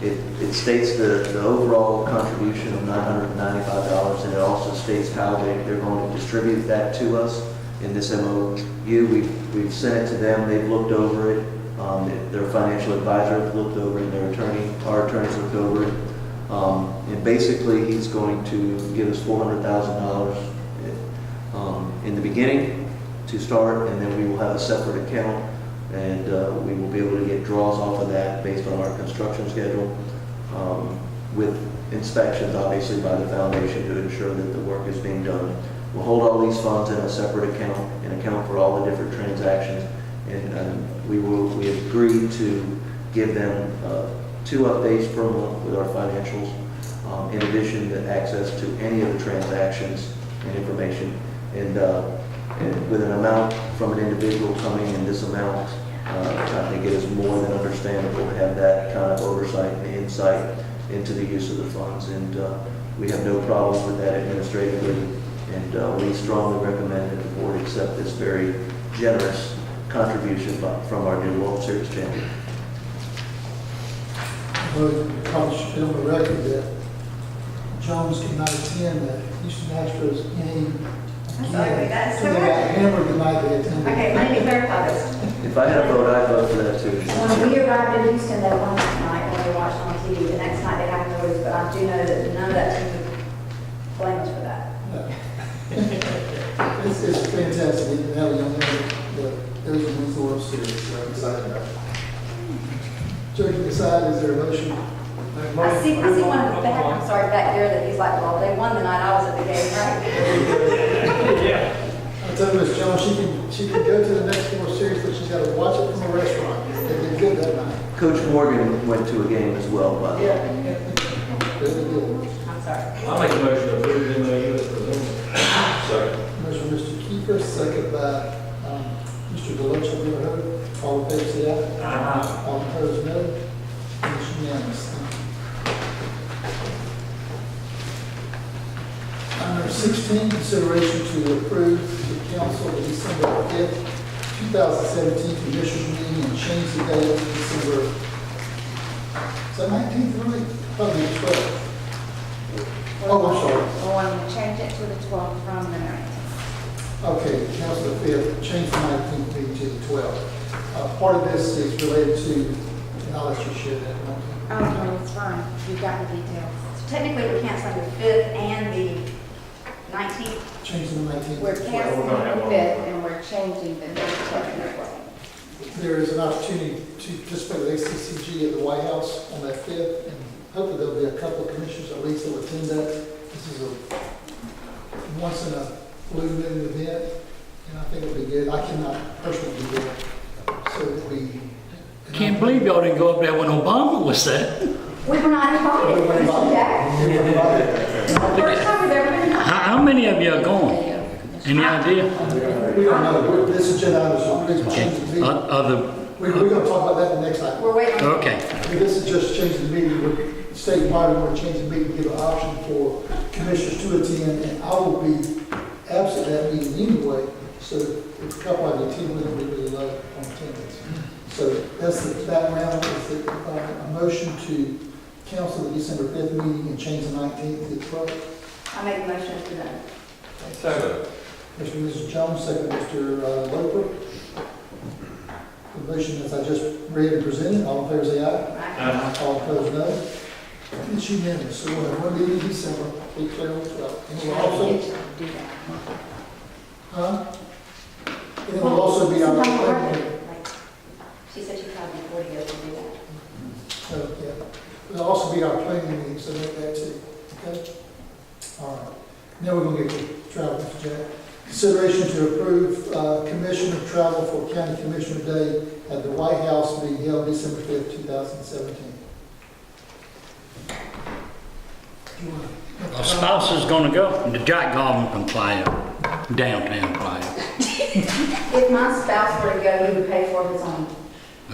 It states the overall contribution of $995, and it also states how they're going to distribute that to us in this MOU. We've sent it to them, they've looked over it, their financial advisor has looked over it, and our attorneys looked over it. And basically, he's going to give us $400,000 in the beginning to start, and then we will have a separate account, and we will be able to get draws off of that based on our construction schedule, with inspections, obviously, by the foundation to ensure that the work is being done. We'll hold all these funds in a separate account, an account for all the different transactions, and we have agreed to give them 2 updates per month with our financials, in addition to access to any of the transactions and information. And with an amount from an individual coming in this amount, I think it is more than understandable to have that kind of oversight and insight into the use of the funds. And we have no problems with that administratively. And we strongly recommend that the board accept this very generous contribution from our new World Series champion. Well, you probably should put on the record that Jones cannot attend the Houston Astros game. I'm sorry, that's So they got correct. hammered the night they attended. Okay, let me clarify this. If I had a vote, I'd vote for that too. When we arrived in Houston that one night, when we watched on TV, the next night they have noise, but I do know that none of that team would blame us for that. It's fantastic to have a young man that goes and wins the World Series. So I'm excited about it. Joking aside, is there a motion I see one in the back, I'm sorry, back there that he's like, well, they won the night I was at the game, right? Yeah. I told Miss Jones, she can go to the next World Series, but she's got to watch it from a restaurant. They did good that night. Coach Morgan went to a game as well, by the way. Yeah. Really good. I'm sorry. I'll make a motion to approve the MOU as presented. Second. Motion by Mr. Kiefer, second by Mr. Deloach. Have you ever heard it? All in favor, say aye. Aye. All opposed, no. It's unanimous. Item number 16, consideration to approve the council of December 5th, 2017 commissioners meeting and change the date to December, is that 19th, right? Probably the 12th. Oh, I'm sorry. We want to change it to the 12th from the 19th. Okay, council the 5th, change the 19th meeting to the 12th. Part of this is related to, and I'll let you share that. won't you? Oh, no, it's fine. You've got the details. So technically, we're canceling the 5th and the 19th. Changing the 19th. We're to 12th. canceling gonna have the one. 5th and we're changing the 12th. There is an opportunity to participate with ACCG at the White House on that 5th, and hopefully there'll be a couple of commissioners at least that will attend that. This is a once in a blue moon event, and I think it'll be good. I cannot personally be there, so it'll be. Can't believe y'all didn't go up there when Obama was there. We were not invited, Mr. Jack. First time we've ever been invited. How many of you are going? Any idea? We don't know. This agenda item is changing the meeting. We're going to talk about that in the next item. We're waiting. Okay. This is just changing the meeting. We're statewide, we're going to change the meeting, give an option for commissioners to attend, and I will be absent at that meeting anyway. So if a couple of you attend with it, we really love on attendance. So that's the background, is that, a motion to cancel the December 5th meeting and change the 19th to the 12th. I make a motion as presented. Second. Mr. and Mrs. Jones, second Mr. Loper. The motion as I just read and presented, all in favor say aye. All opposed no. It's unanimous, so we'll have one meeting in December, be clear on the 12th. And we'll also, and it will also be our, She said she tried before to go to do that. so, yeah. It'll also be our planning meeting, so make that too, okay? All right. Now we're gonna get to travel, Mr. Jack. Consideration to approve commissioner travel for County Commissioner Day at the White House being held December 5th, 2017. Our spouse is gonna go. The Jack Garden can fly up, downtown fly up. If my spouse were to go, he would pay for his own.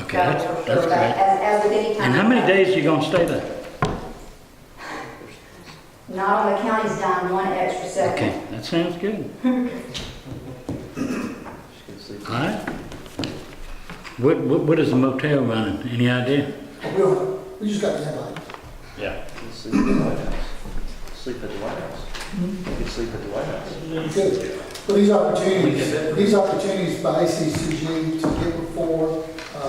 Okay, That that's was for sure. great. As with any time. And how many days are you gonna stay there? Not on the county's dime, one extra second. Okay, that sounds good. All right. What is the motel running? Any idea? We just got the invite. Yeah. Sleep at the White House. Sleep at the White House. You can sleep at the White House. Good. Well, these opportunities by ACCG to get before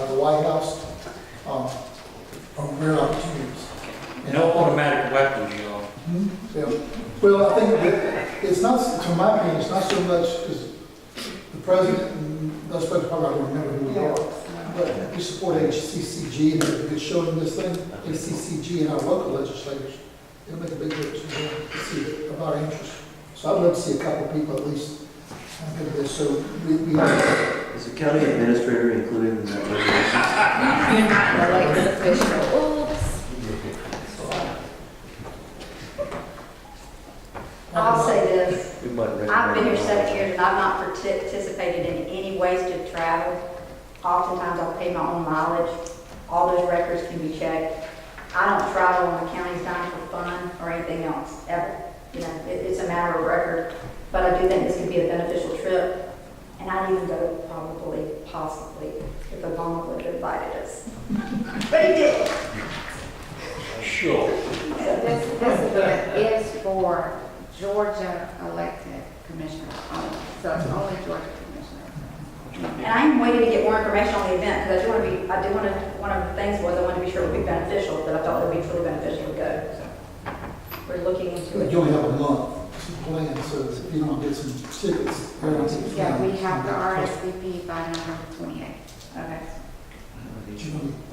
the White House are rare opportunities. No automatic weapons, y'all. Yeah. Well, I think that it's not, to my opinion, it's not so much as the president and those folks probably don't remember who we are, but we support HCCG and if it's showing this thing, HCCG and our local legislators, it'll make a big difference to see of our interest. So I'd love to see a couple of people at least go to this. So we Is the county administrator included in that resolution? Elected official. Oops. I'll say this. We might recommend I've been here it. 7 years and I've not participated in any wasted travel. Oftentimes I'll pay my own mileage. All those records can be checked. I don't travel on the county's dime for fun or anything else, ever. You know, it's a matter of record. But I do think this could be a beneficial trip. And I'd even go probably, possibly, if Obama would have invited us. But he did. Sure. So this event is for Georgia elected commissioners only. So it's only Georgia commissioners. And I am waiting to get more information on the event, because one of the things was I wanted to be sure it would be beneficial, but I thought it would be truly beneficial to go. So we're looking into it. you only have a month to plan, so if you don't get some tickets, Yeah, we have the RSVP by November 28th. Okay.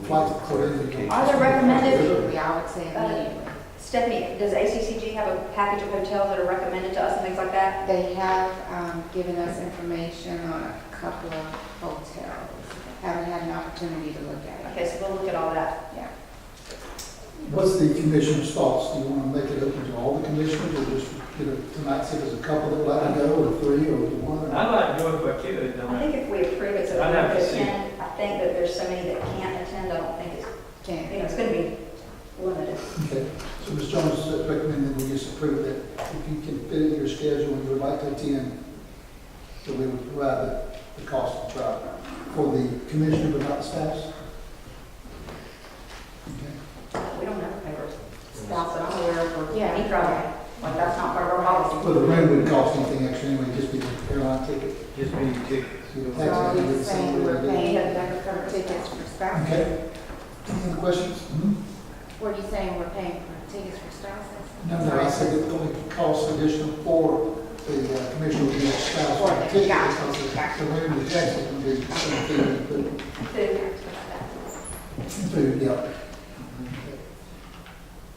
flights What is it? Are they recommended? I would say immediately. Stephanie, does ACCG have a package of hotels that are recommended to us and things like that? They have given us information on a couple of hotels. Haven't had an opportunity to look at it. Okay, so we'll look at all that. Yeah. What's the commissioner's thoughts? Do you want to make it open to all the commissioners, or just, tonight say there's a couple that would like to go, or three, or one? I'd like to go if I could. I think if we approve it so that I'd have we to can see. attend, I think that there's so many that can't attend, I don't think it's, it's going to be limited. Okay, so Ms. Jones recommended we just approve that if you can fit in your schedule and you would like to attend, that we would provide the cost of travel for the commissioner, but not the staff. Okay. We don't have a paper staff that I'm aware of for Yeah. any travel. Like, that's not part of our policy. Well, the room wouldn't cost anything extra anyway, just be the airline ticket. Just be tickets. So the So taxi are would be you the same saying way we're we did. paying for tickets for spouses? Okay. Any other questions? What are you saying we're paying for tickets for spouses? No, I said it only costs additional for the commissioner to get spouse For the- ticket. gotcha, Because gotcha. the room, the taxi can be something, food, yeah.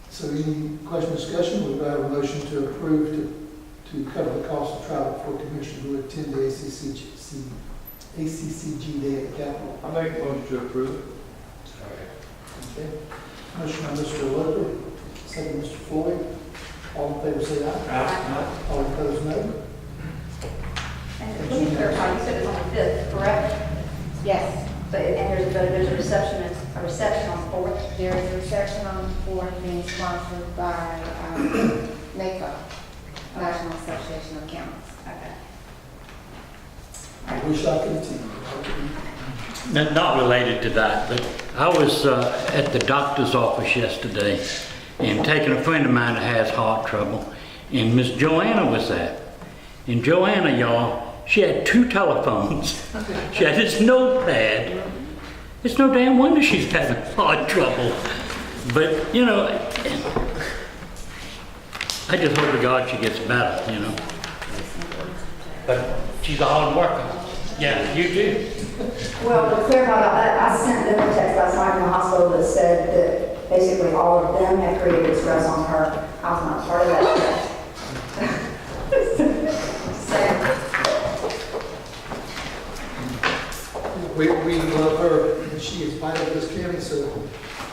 So any question, discussion, we have a motion to approve to cover the cost of travel for commissioners who attend the ACCG Day at the Capitol. I make a motion to approve. Okay. Motion by Mr. Loper, second Mr. Floyd. All in favor say aye. Aye. All opposed, no. And let me clarify, you said it's on the 5th, correct? Yes. So, and there's a reception on the 4th? There is a reception on the 4th being sponsored by NACO, National Association of Accountants. Okay. I wish I could attend. Not related to that, but I was at the doctor's office yesterday and taking a friend of mine that has heart trouble, and Miss Joanna was there. And Joanna, y'all, she had 2 telephones. She had this notepad. It's no damn wonder she's having heart trouble. But, I just hope to God she gets better, But she's a hard worker. Yeah, you do. Well, to clarify about that, I sent them a text last night from the hospital that said that basically all of them had created stress on her. I was not part of that stress. We love her, and she is vital to this county, so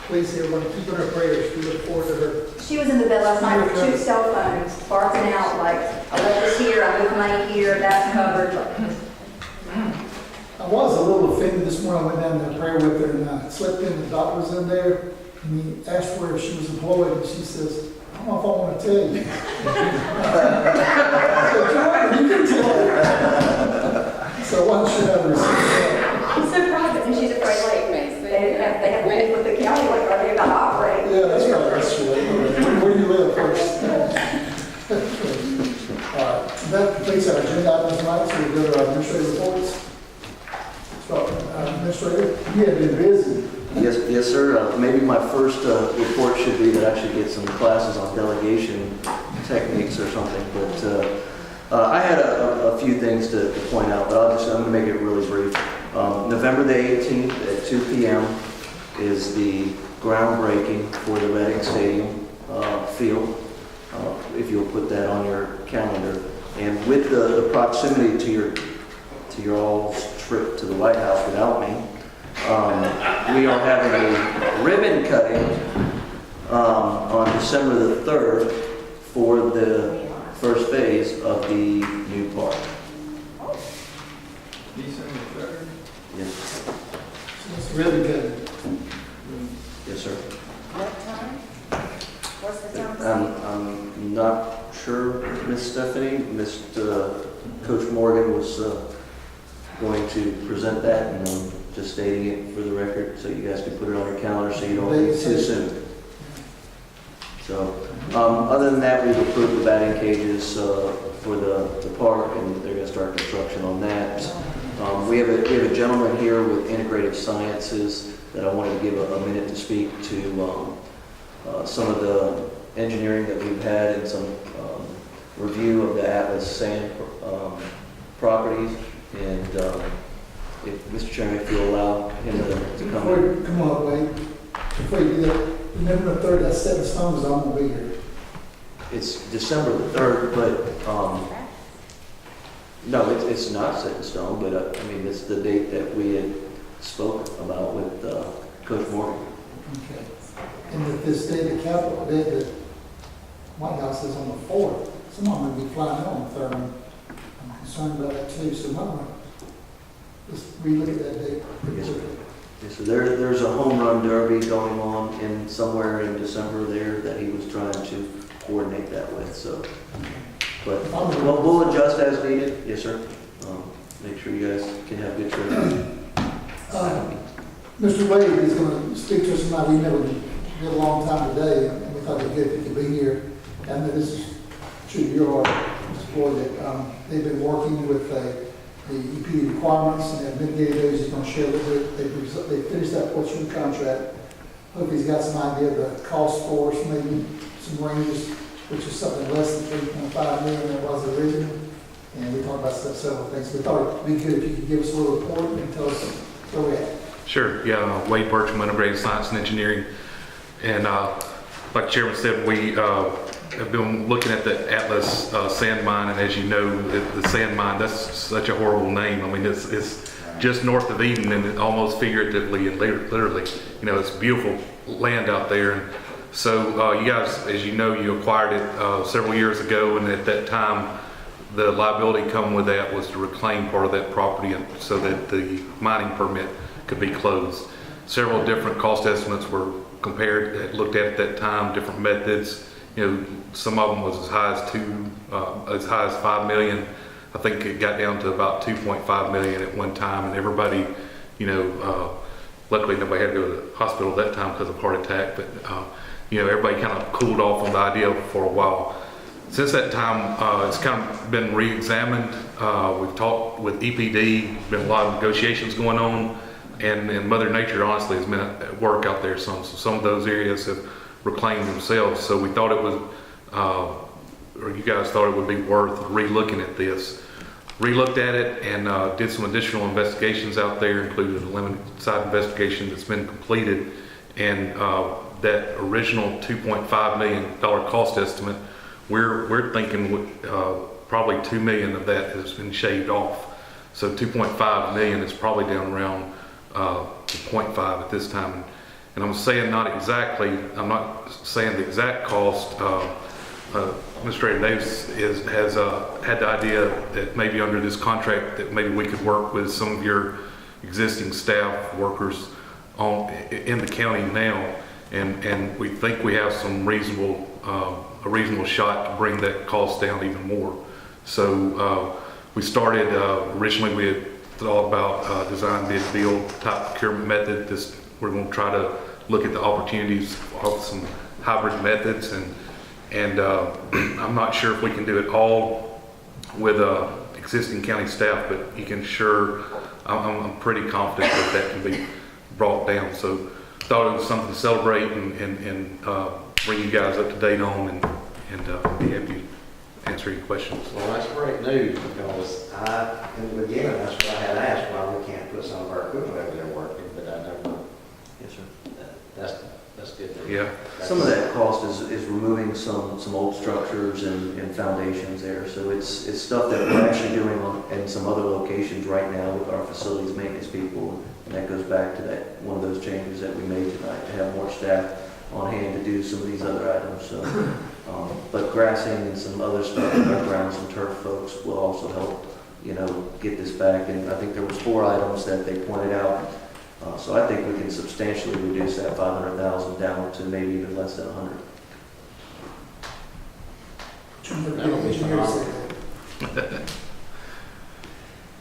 please everyone keep in her prayers. We look forward to her. She was in the bed last night with 2 cell phones, barking out like, I left this here, I moved money here, that's covered. I was a little offended this morning. I went down to prayer with her and I slept in. The doctor was in there and he asked her if she was employed and she says, I don't know if I want to tell you. You can tell her. So I wasn't sure how to receive that. I'm surprised, and she's afraid, like, they have beef with the county, like, are they about to operate? Yeah, that's right. That's right. Where do you live first? All right. That completes our agenda items tonight. So we'll go to our administrative reports. Administrator, you have been busy. Yes, sir. Maybe my first report should be that I should get some classes on delegation techniques or something. But I had a few things to point out, but I'm going to make it really brief. November the 18th at 2 p.m. is the groundbreaking for the Reading Stadium field. If you'll put that on your calendar, and with the proximity to your all's trip to the White House without me, we are having a ribbon cutting on December the 3rd for the first phase of the new park. December 3rd? Yes, It's really good. yes, sir. What time? What's the time? I'm not sure, Miss Stephanie. Coach Morgan was going to present that, and I'm just stating it for the record so you guys can put it on your calendar so you don't leave too soon. So, other than that, we've approved the batting cages for the park, and they're going to start construction on that. We have a gentleman here with Integrative Sciences that I wanted to give a minute to speak to some of the engineering that we've had and some review of the Atlas sand properties. And if Mr. Chairman, if you'll allow him to come in. Come on, wait. before you do that, remember the 3rd, that's 7 stone, because I'm gonna be here. It's December the 3rd, but, no, it's not set in stone, but, I mean, it's the date that we had spoke about with, Coach Morgan. Okay. And if this day, the Capitol Day, the White House is on the 4th, some of them will be flying out on the 3rd. I'm concerned about that too, so might want to just relook at that date. Yes, sir. Yes, so there's a home run derby going on in somewhere in December there that he was trying to coordinate that with, so. But we'll adjust as needed. Yes, sir. Make sure you guys can have good training. Mr. Wade is going to speak to us tonight. We never did a long time today, and we thought it'd be good if he could be here. And this is true to your Mr. Boyd, that they've been working with the EPD requirements and have mitigated those. He's going to share a little bit. They finished that portion of the contract. Hope he's got some idea of the cost for us, maybe some ranges, which is something less than 3.5 million than it was originally. And we talked about several things. We thought it'd be good if you could give us a little report and tell us where we're at. Sure, yeah, Wade Bircham, integrated science and engineering. And like the chairman said, we have been looking at the Atlas sand mine, and as you know, the sand mine, that's such a horrible name. I mean, it's just north of Eden, and almost figuratively and literally, you know, it's beautiful land out there. And so you guys, as you know, you acquired it several years ago, and at that time, the liability coming with that was to reclaim part of that property and so that the mining permit could be closed. Several different cost estimates were compared, looked at that time, different methods. You know, some of them was as high as 5 million. I think it got down to about 2.5 million at one time, and everybody, you know, luckily nobody had to go to the hospital at that time because of heart attack, but you know, everybody kind of cooled off on the idea for a while. Since that time, it's kind of been re-examined. We've talked with EPD, been a lot of negotiations going on, and Mother Nature honestly has been at work out there. Some of those areas have reclaimed themselves. So we thought it was, or you guys thought it would be worth re-looking at this. Re-looked at it and did some additional investigations out there, including a limited site investigation that's been completed. And that original $2.5 million cost estimate, we're thinking probably $2 million of that has been shaved off. So 2.5 million is probably down around 0.5 at this time. And I'm saying not exactly, I'm not saying the exact cost. Administrator Davis has had the idea that maybe under this contract that maybe we could work with some of your existing staff workers in the county now. And we think we have some a reasonable shot to bring that cost down even more. So we started, originally we had thought about design, bid, build type procurement method. We're going to try to look at the opportunities of some hybrid methods, and I'm not sure if we can do it all with existing county staff, but you can sure, I'm pretty confident that can be brought down. So thought it was something to celebrate and bring you guys up to date on, and be happy to answer any questions. Well, that's great news, because in the beginning, that's what I had asked, why we can't put some of our equipment over there working, but I never. Yes, sir. That's good. Yeah. Some of that cost is removing some old structures and foundations there. So it's stuff that we're actually doing in some other locations right now with our facilities maintenance people. And that goes back to that one of those changes that we made tonight, to have more staff on hand to do some of these other items. So, but grassing and some other stuff with our grounds and turf folks will also help, you know, get this back. And I think there was 4 items that they pointed out. So I think we can substantially reduce that 500,000 down to maybe even less than 100.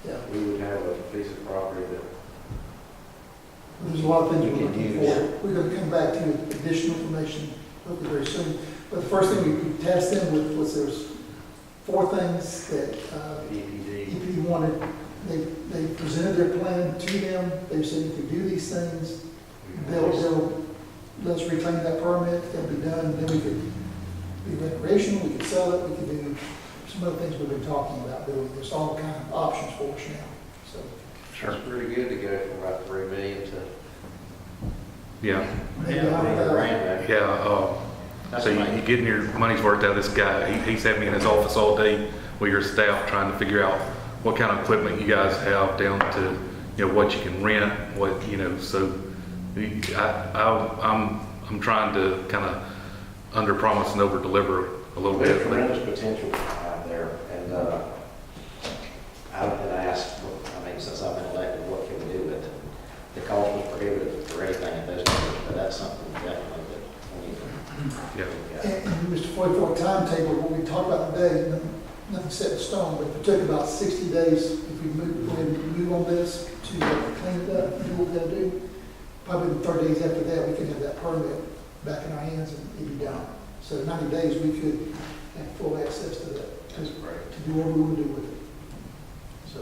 Yeah. We would have a piece of property that. There's a lot of things we're looking for. We're going to come back to additional information hopefully very soon. But the first thing we tasked them with was there was 4 things that EPD wanted. They presented their plan to them. They said if we do these things, they'll let us reclaim that permit. It'll be done. Then we could be recreational. We could sell it. We could do some other things we've been talking about doing. There's all kind of options for us now. So Sure. It's pretty good to go from about 3 million to Yeah. That's So you're amazing. getting your money's worth out of this guy. He's had me in his office all day with your staff trying to figure out what kind of equipment you guys have down to, what you can rent, so I'm trying to kind of under promise and over deliver a little bit. There's tremendous potential out there, and I've been asked, since I've been elected, what can we do with it? The cost was prohibitive for anything at those numbers, but that's something definitely that we need to. Yeah. And Mr. Floyd, for a timetable, what we talked about today, nothing set in stone, but if it took about 60 days, if we move on this to clean it up, do what we gotta do, probably in 30 days after that, we could have that permit back in our hands and it'd be done. So in 90 days, we could have full access to that, to do what we want to do with it. So,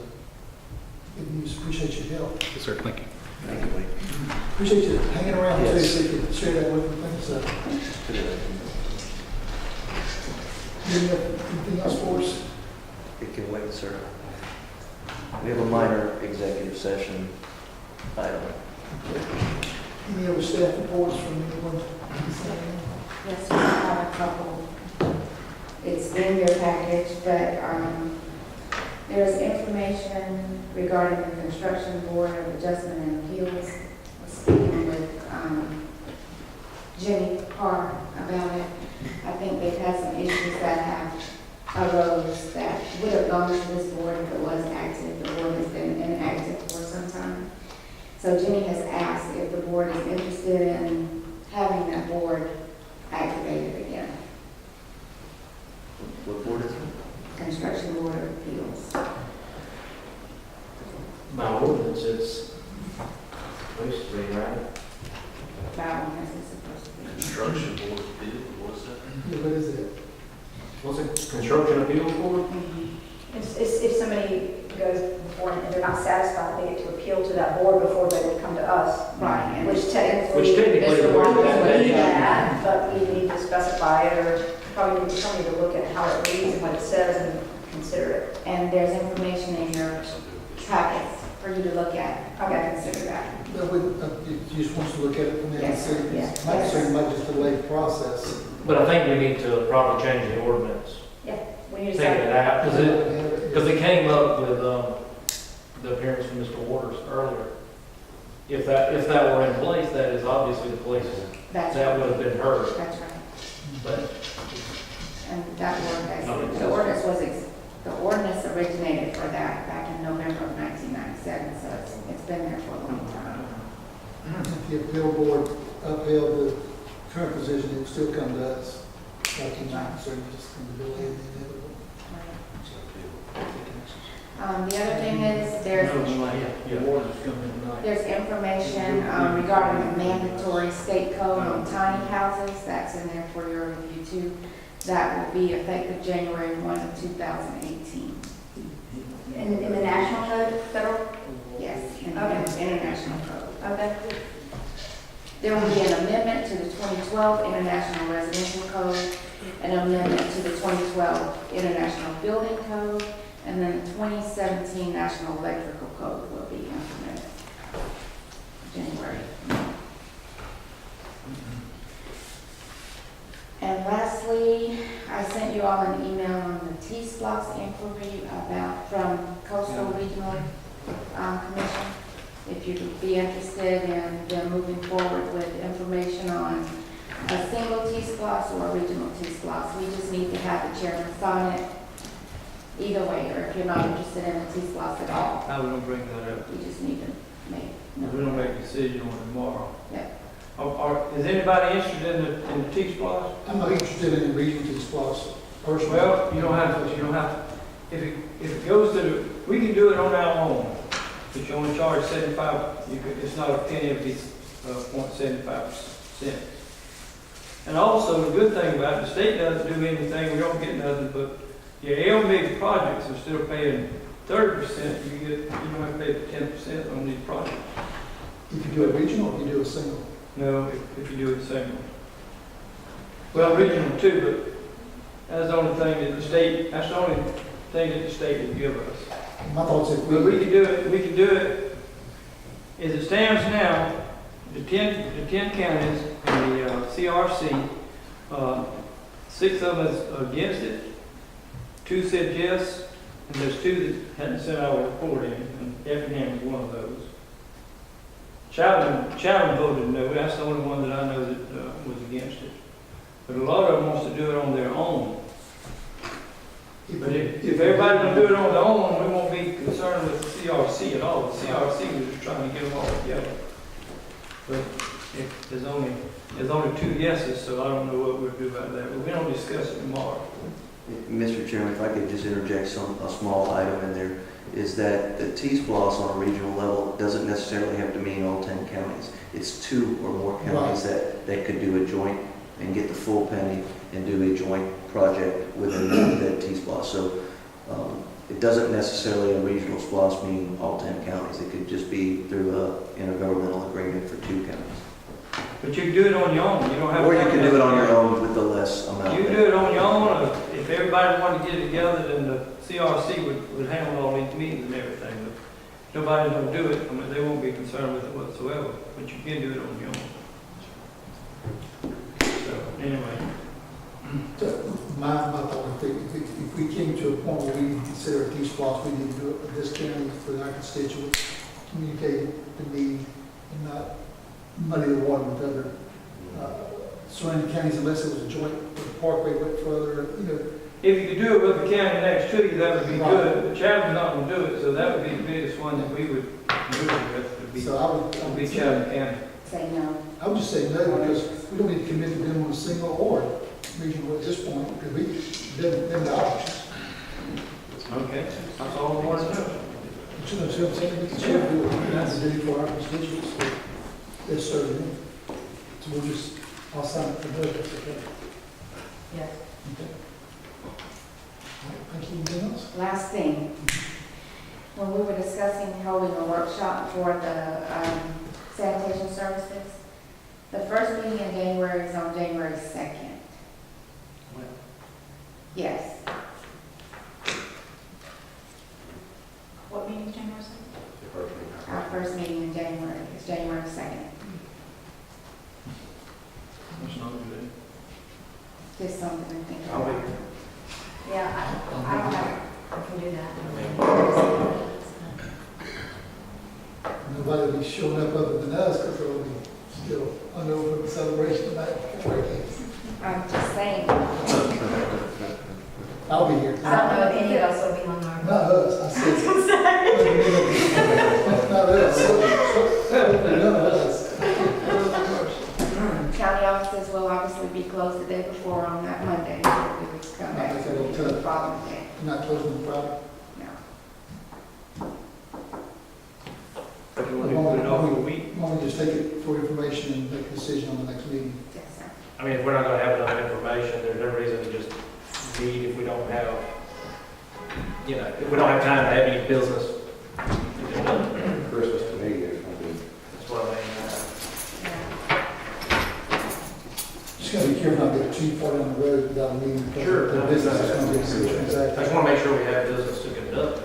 good news, appreciate your help. Yes, sir. Thank you. Thank you. Appreciate you hanging around too, Yes. so you can share that with me. So, anything else for us? It can wait, sir. We have a minor executive session item. Any other staff reports from anyone? Yes, we have a couple. It's in your package, but there's information regarding the Construction Board of Adjustment and Appeals. I was speaking with Jenny Parr about it. I think they've had some issues that have arose that would have gone to this board if it was active. The board has been inactive for some time. So Jenny has asked if the board is interested in having that board activated again. What board is it? Construction Board of Appeals. By ordinance, it's supposed to be, right? That one is supposed to be. Construction board bid, what's that? Yeah, what is it? What's it, Construction Appeals Board? If somebody goes before and they're not satisfied, they get to appeal to that board before they would come to us. Right, and Which technically, Which technically Mr. the board Wong doesn't would do do. that, but we need to specify it, or probably need to look at how it reads and what it says and consider it. And there's information in your packets for you to look at. Okay. Consider that. No, you just want to look at it from there and Yes, see. yes, Like I yes. said, it might just delay the process. But I think we need to probably change the ordinance. Yeah, we need to Take it say, out, because it came up with the appearance of Mr. Waters earlier. If that were in place, that is obviously the place That's that would have been heard. That's right. But And that the ordinance originated for that back in November of 1997, so it's been there for a long time. If the appeal board upheld the current position, it would still come to us. Like in so it's just going to delay the inevitable. The other thing is, there's Waters coming tonight. There's information regarding the mandatory state code on tiny houses. That's in there for your review too. That will be effective January 1 of 2018. in the national code, federal? Yes, in Okay. the international code. Okay. There will be an amendment to the 2012 International Residential Code, an amendment to the 2012 International Building Code, and then the 2017 National Electrical Code will be implemented January. And lastly, I sent you all an email on the T-Splosh inquiry from Coastal Regional Commission. If you'd be interested in them moving forward with information on a single T-Splosh or a regional T-Splosh, we just need to have the chairman sign it either way, or if you're not interested in a T-Splosh at all, I was gonna bring that up. we just need to make. We're gonna make a decision on it tomorrow. Yeah. Is anybody interested in the T-Splosh? I'm not interested in the regional T-Splosh personally. Well, you don't have to, if it goes to we can do it on our own. But you only charge 75, it's not a penny, it's 0.75%. And also, the good thing about it, the state doesn't do anything, we don't get nothing, but your LMIG projects are still paying 30%, you don't have to pay 10% on these projects. If you do a regional, or if you do a single. No, if you do it single. Well, regional too, but that's the only thing that the state would give us. My thoughts if But we can do it, as it stands now, the 10 counties and the CRC, 6 of us against it, 2 said yes, and there's 2 that hadn't sent out a report in, and Effingham is one of those. Chowden voted no, that's the only one that I know that was against it. But a lot of them wants to do it on their own. But if everybody's gonna do it on their own, we won't be concerned with the CRC at all. The CRC was just trying to get them all together. But if there's only 2 yeses, so I don't know what we'll do about that. But we don't discuss it tomorrow. Mr. Chairman, if I could just interject a small item in there, is that the T-SPLOS on a regional level doesn't necessarily have to mean all 10 counties. It's 2 or more counties that could do a joint and get the full penny and do a joint project within that T-SPLOS. So it doesn't necessarily a regional SPLOS mean all 10 counties. It could just be through an intergovernmental agreement for 2 counties. But you can do it on your own. You don't have. Or you can do it on your own with the less amount. You can do it on your own. Or if everybody wanted to get it together, then the CRC would handle all these meetings and everything. But if nobody's going to do it, I mean, they won't be concerned with it whatsoever. But you can do it on your own. So anyway. My thought, if we came to a point where we consider a T-SPLOS, we need to do it for this county, for our constituents, communicate the need, and not muddy the water with other surrounding counties unless it was a joint, the parkway went further, you know. If you could do it with the county next to you, that would be good. But Chad's not going to do it, so that would be the biggest one that we would move with. Would be, so I would be Chad County. Say no. I would just say no, because we don't need to commit to them on a single or regional at this point, because we, them the options. Okay, that's all I want to know. But you know what I'm saying? We can do what we have to do for our constituents. They're serving them. So we'll just, I'll sign it for those, okay? Yes. Okay. All right, thank you. Anything else? Last thing, when we were discussing holding a workshop for the sanitation services, the first meeting in January is on January 2nd. Yes. What meeting is January 2nd? Our first meeting in January is January 2nd. That's not good. Just something to think I'll be about. here. Yeah, I don't have, I can do that. Nobody will be showing up other than us, because there'll be still unopened celebration of that. I'm just saying. I'll be here. I don't know if any of us will be on our. Not us, I said. Not us. None of us. County offices will obviously be closed the day before on that Monday. So we would come back I think to that'll the following day. You're not closing the Friday? No. But you want to put it off for a week? Why don't we just take it for information and make a decision on the next meeting? Yes, sir. I mean, if we're not gonna have enough information, there's no reason to just meet if we don't have, you know, if we don't have time to have any business. Christmas to me is going to be. That's what I mean. Just gotta be careful not to get too far down the road without a meeting. because Sure. The business is gonna be a I just transaction. wanna make sure we have business to conduct.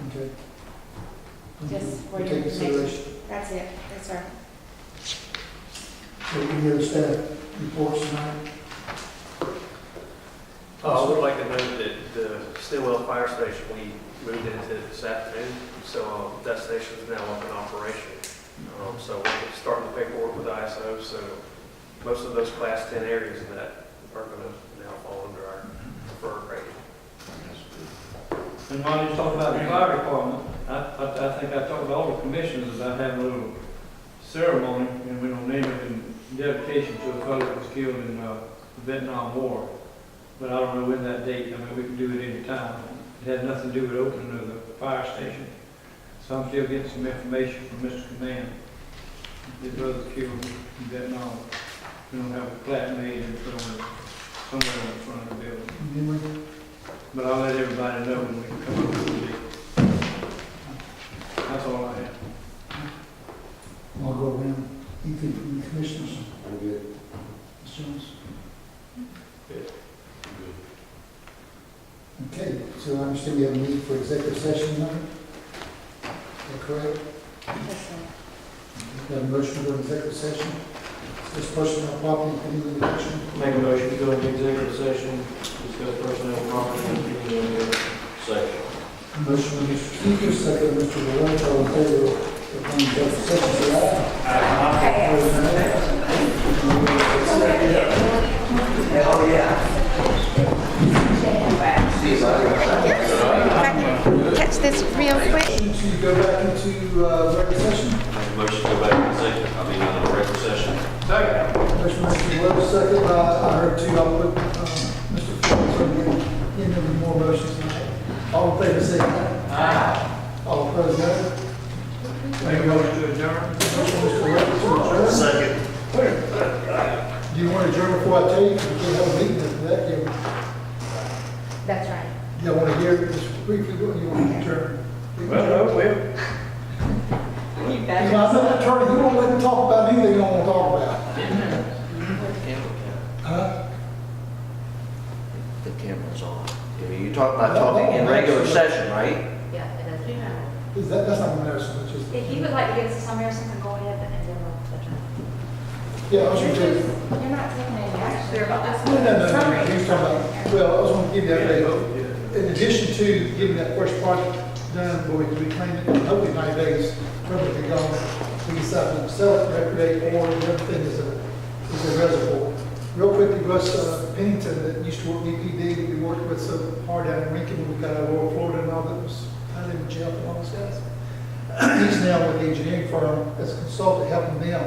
Okay. Just for We'll your take information. consideration. That's it. Yes, sir. So any other staff reports tonight? I would like to note that the Stillwell Fire Station, we moved into it this afternoon, so that station is now up in operation. So we're starting the paperwork with ISO, so most of those class 10 areas of that are going to now fall under our preferred rating. And while you talk about the fire department, I think I talked to all the commissioners about having a little ceremony, and we don't name it in dedication to a fellow who was killed in the Vietnam War. But I don't know when that date, I mean, we can do it any time. It had nothing to do with opening of the fire station. So I'm still getting some information from Mr. Command. His brother's killed in Vietnam. We don't have a plaque made and put on it somewhere on the front of the building. But I'll let everybody know when we come up with the date. That's all I have. I'll go around. Anything from the commissioners? I'm good. Ms. Jones? Good. Okay, so I understand we have a need for executive session tonight? Is that correct? Got a motion to go into executive session. This personnel property, any litigation. Make a motion to go into executive session, discuss personnel property and litigation. Second. Motion by Mr. Speaker, second by Mr. Lawrence, all in favor of going into executive session, say aye. Opposed, nay. Oh, yeah. Catch this real quick. To go back into regular session. Motion to go back to executive, regular session. Motion by Mr. Lewis, second by, I heard two, I'll put Mr. Flores on in there with more motions tonight. All in favor, say aye. Aye. All opposed, no. Make a motion to adjourn. Motion, Mr. Lewis, to adjourn. Second. Do you want to adjourn before I tell you? Because we can't have a meeting after that, can we? That's right. Do you want to hear just briefly what you want to adjourn? Well, no, well. I'm not an attorney, you won't let me talk about anything you don't want to talk about. Huh? The camera's on. You're talking about talking in regular session, right? Yeah, it does. That's not going to matter so much, is it? If you would like to give us some medicine, then go ahead and then we'll adjourn. Yeah, I was going to tell you. You're not taking any action about this. No, he was talking about, well, I was going to give you that update. In addition to getting that first project done, where we reclaim it, hopefully 9 days, probably be gone, we decide to sell it, recreate, or everything is a reservoir. Real quickly, Russ Pennington, that used to work at EPD, that we worked with so hard down in Lincoln, when we got out of Lower Florida and all that, was kind of in jail for all those guys. He's now with the engineering firm as a consultant, helping them.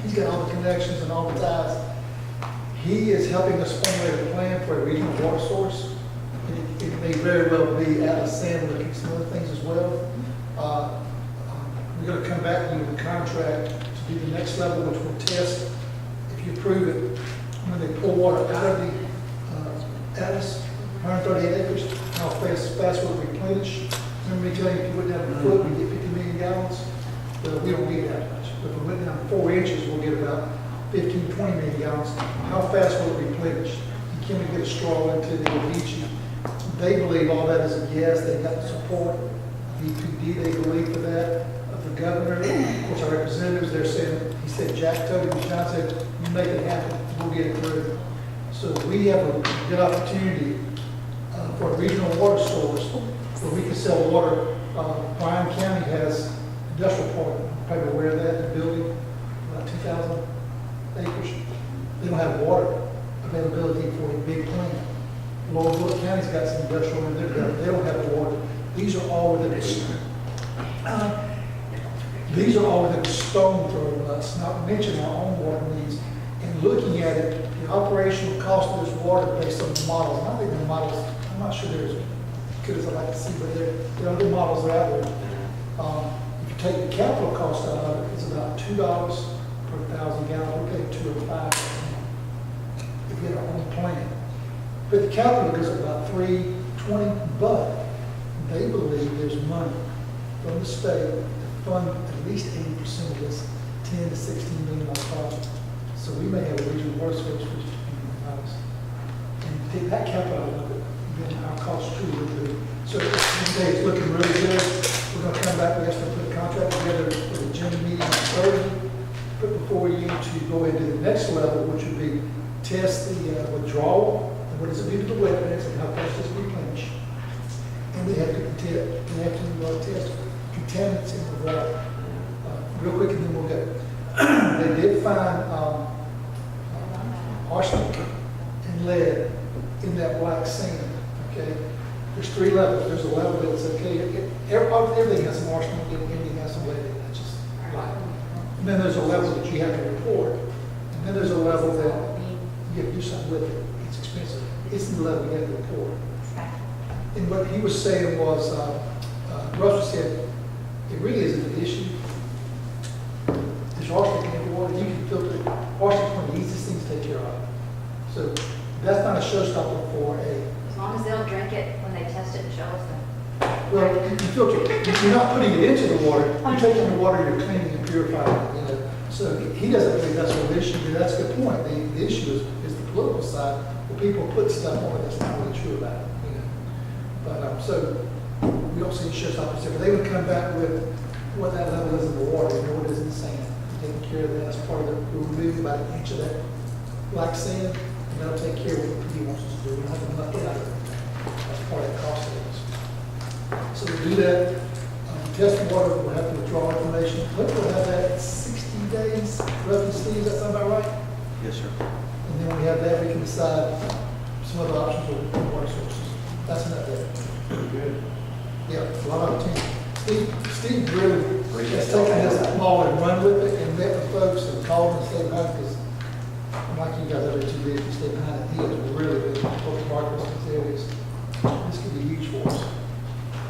He's got all the connections and all the ties. He is helping us formulate a plan for a regional water source. It may very well be Atlas Sand, looking at some other things as well. We're going to come back to you with a contract to do the next level, which will test, if you approve it, when they pull water out of the Atlas, 138 acres, how fast will it replenish? Remember me telling you, if you went down a foot, we get 50 million gallons? Well, we don't need that much. If we went down 4 inches, we'll get about 15, 20 million gallons. How fast will it replenish? You can't get a straw into the Avicii. They believe all that is a yes. They've got the support of EPD, they believe for that, of the governor. Of course, our representatives, they're saying, he said, Jack told me, John said, you make it happen, we'll get it through. So we have a good opportunity for a regional water source where we can sell water. Bryan County has industrial park, probably aware of that, the building, about 2,000 acres. They don't have water availability for a big plant. Lower Brooke County's got some industrial in there, they don't have water. These are all within a stone throw of us, not mentioning our own water needs. And looking at it, the operational cost of this water based on the models. I think the models, I'm not sure they're as good as I'd like to see, but there are other models that are out there. If you take the capital cost out of it, it's about $2 per 1,000 gallons. We're paying $2.05 if we get our own plant. But the capital goes up about $3.20, but they believe there's money from the state to fund at least 80% of this $10 to $16 million project. So we may have a regional water source for $2 million. And take that capital out of it, then our cost truly would be. So today it's looking really good. We're going to come back, we have to put a contract together for the June meeting on Thursday, put before you to go into the next level, which would be test the withdrawal. What does it do to the wetlands and how fast does it replenish? And they have to test contaminants in the water. Real quick, and then we'll go. They did find arsenic and lead in that black sand. Okay, there's 3 levels. There's a level that's okay. Everything has some arsenic, anything has some lead in it. That's just light. And then there's a level that you have to report. And then there's a level that you have to do something with it. It's expensive. It's the level you have to report. And what he was saying was, Russell said, it really isn't an issue. There's arsenic in the water, you can filter it. Arsenic's one of the easiest things to take care of. So that's not a showstopper for a... As long as they'll drink it when they test it and show us that. Well, you filter it. You're not putting it into the water. You're taking the water, you're cleaning and purifying it. You know? So he doesn't think that's an issue. That's a good point. The issue is the political side. Well, people put stuff on it that's not really true about it. You know? But so we don't see showstoppers there. But they would come back with what that level is in the water, you know what it is in the sand. Taking care of that, that's part of the, we're removing about an inch of that black sand, and that'll take care of what he wants us to do. We don't have to muck it out of it. That's part of that cost savings. So we do that, test the water, we'll have to withdraw information. We'll have that 60 days, roughly, Steve, does that sound about right? Yes, sir. And then when we have that, we can decide some other options with water sources. That's enough there. Good. Yeah, a lot of opportunity. Steve really has taken this ball and run with it and met with folks and called and stayed behind because I'm like you guys, every 2 weeks, you stay behind it. He has really been working hard with these areas. This could be huge for us.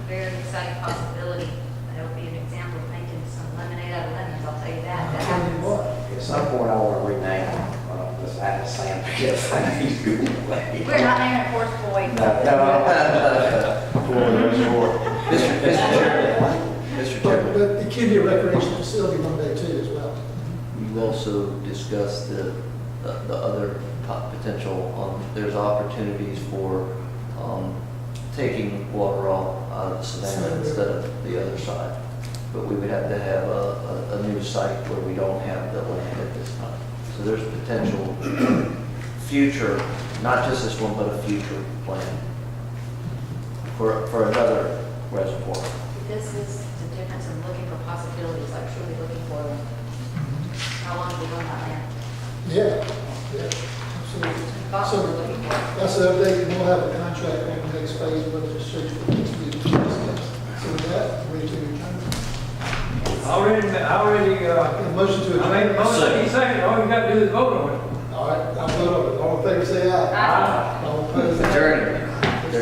Very exciting possibility. That'll be an example of making some lemonade out of lemons, I'll tell you that. That Tell you happens. what. At some point, I want to rename this Atlas Sand. Yes, I need to go away. We're not naming it Forest Boy. Mr. But Chairman, it can be a recreational facility one day too as well. you also discussed the other potential, there's opportunities for taking water off out of the Savannah instead of the other side. But we would have to have a new site where we don't have the land at this time. So there's potential future, not just this one, but a future plan for another reservoir. This is the difference in looking for possibilities, like truly looking for them. How long have we done that land? Yeah, absolutely. Thought we were looking for it. That's the update, and we'll have a contract on the next phase, we'll just search for the next meeting. So with that, ready to return. I already, A motion to I made a adjourn. motion, second, all you got to do is vote on it.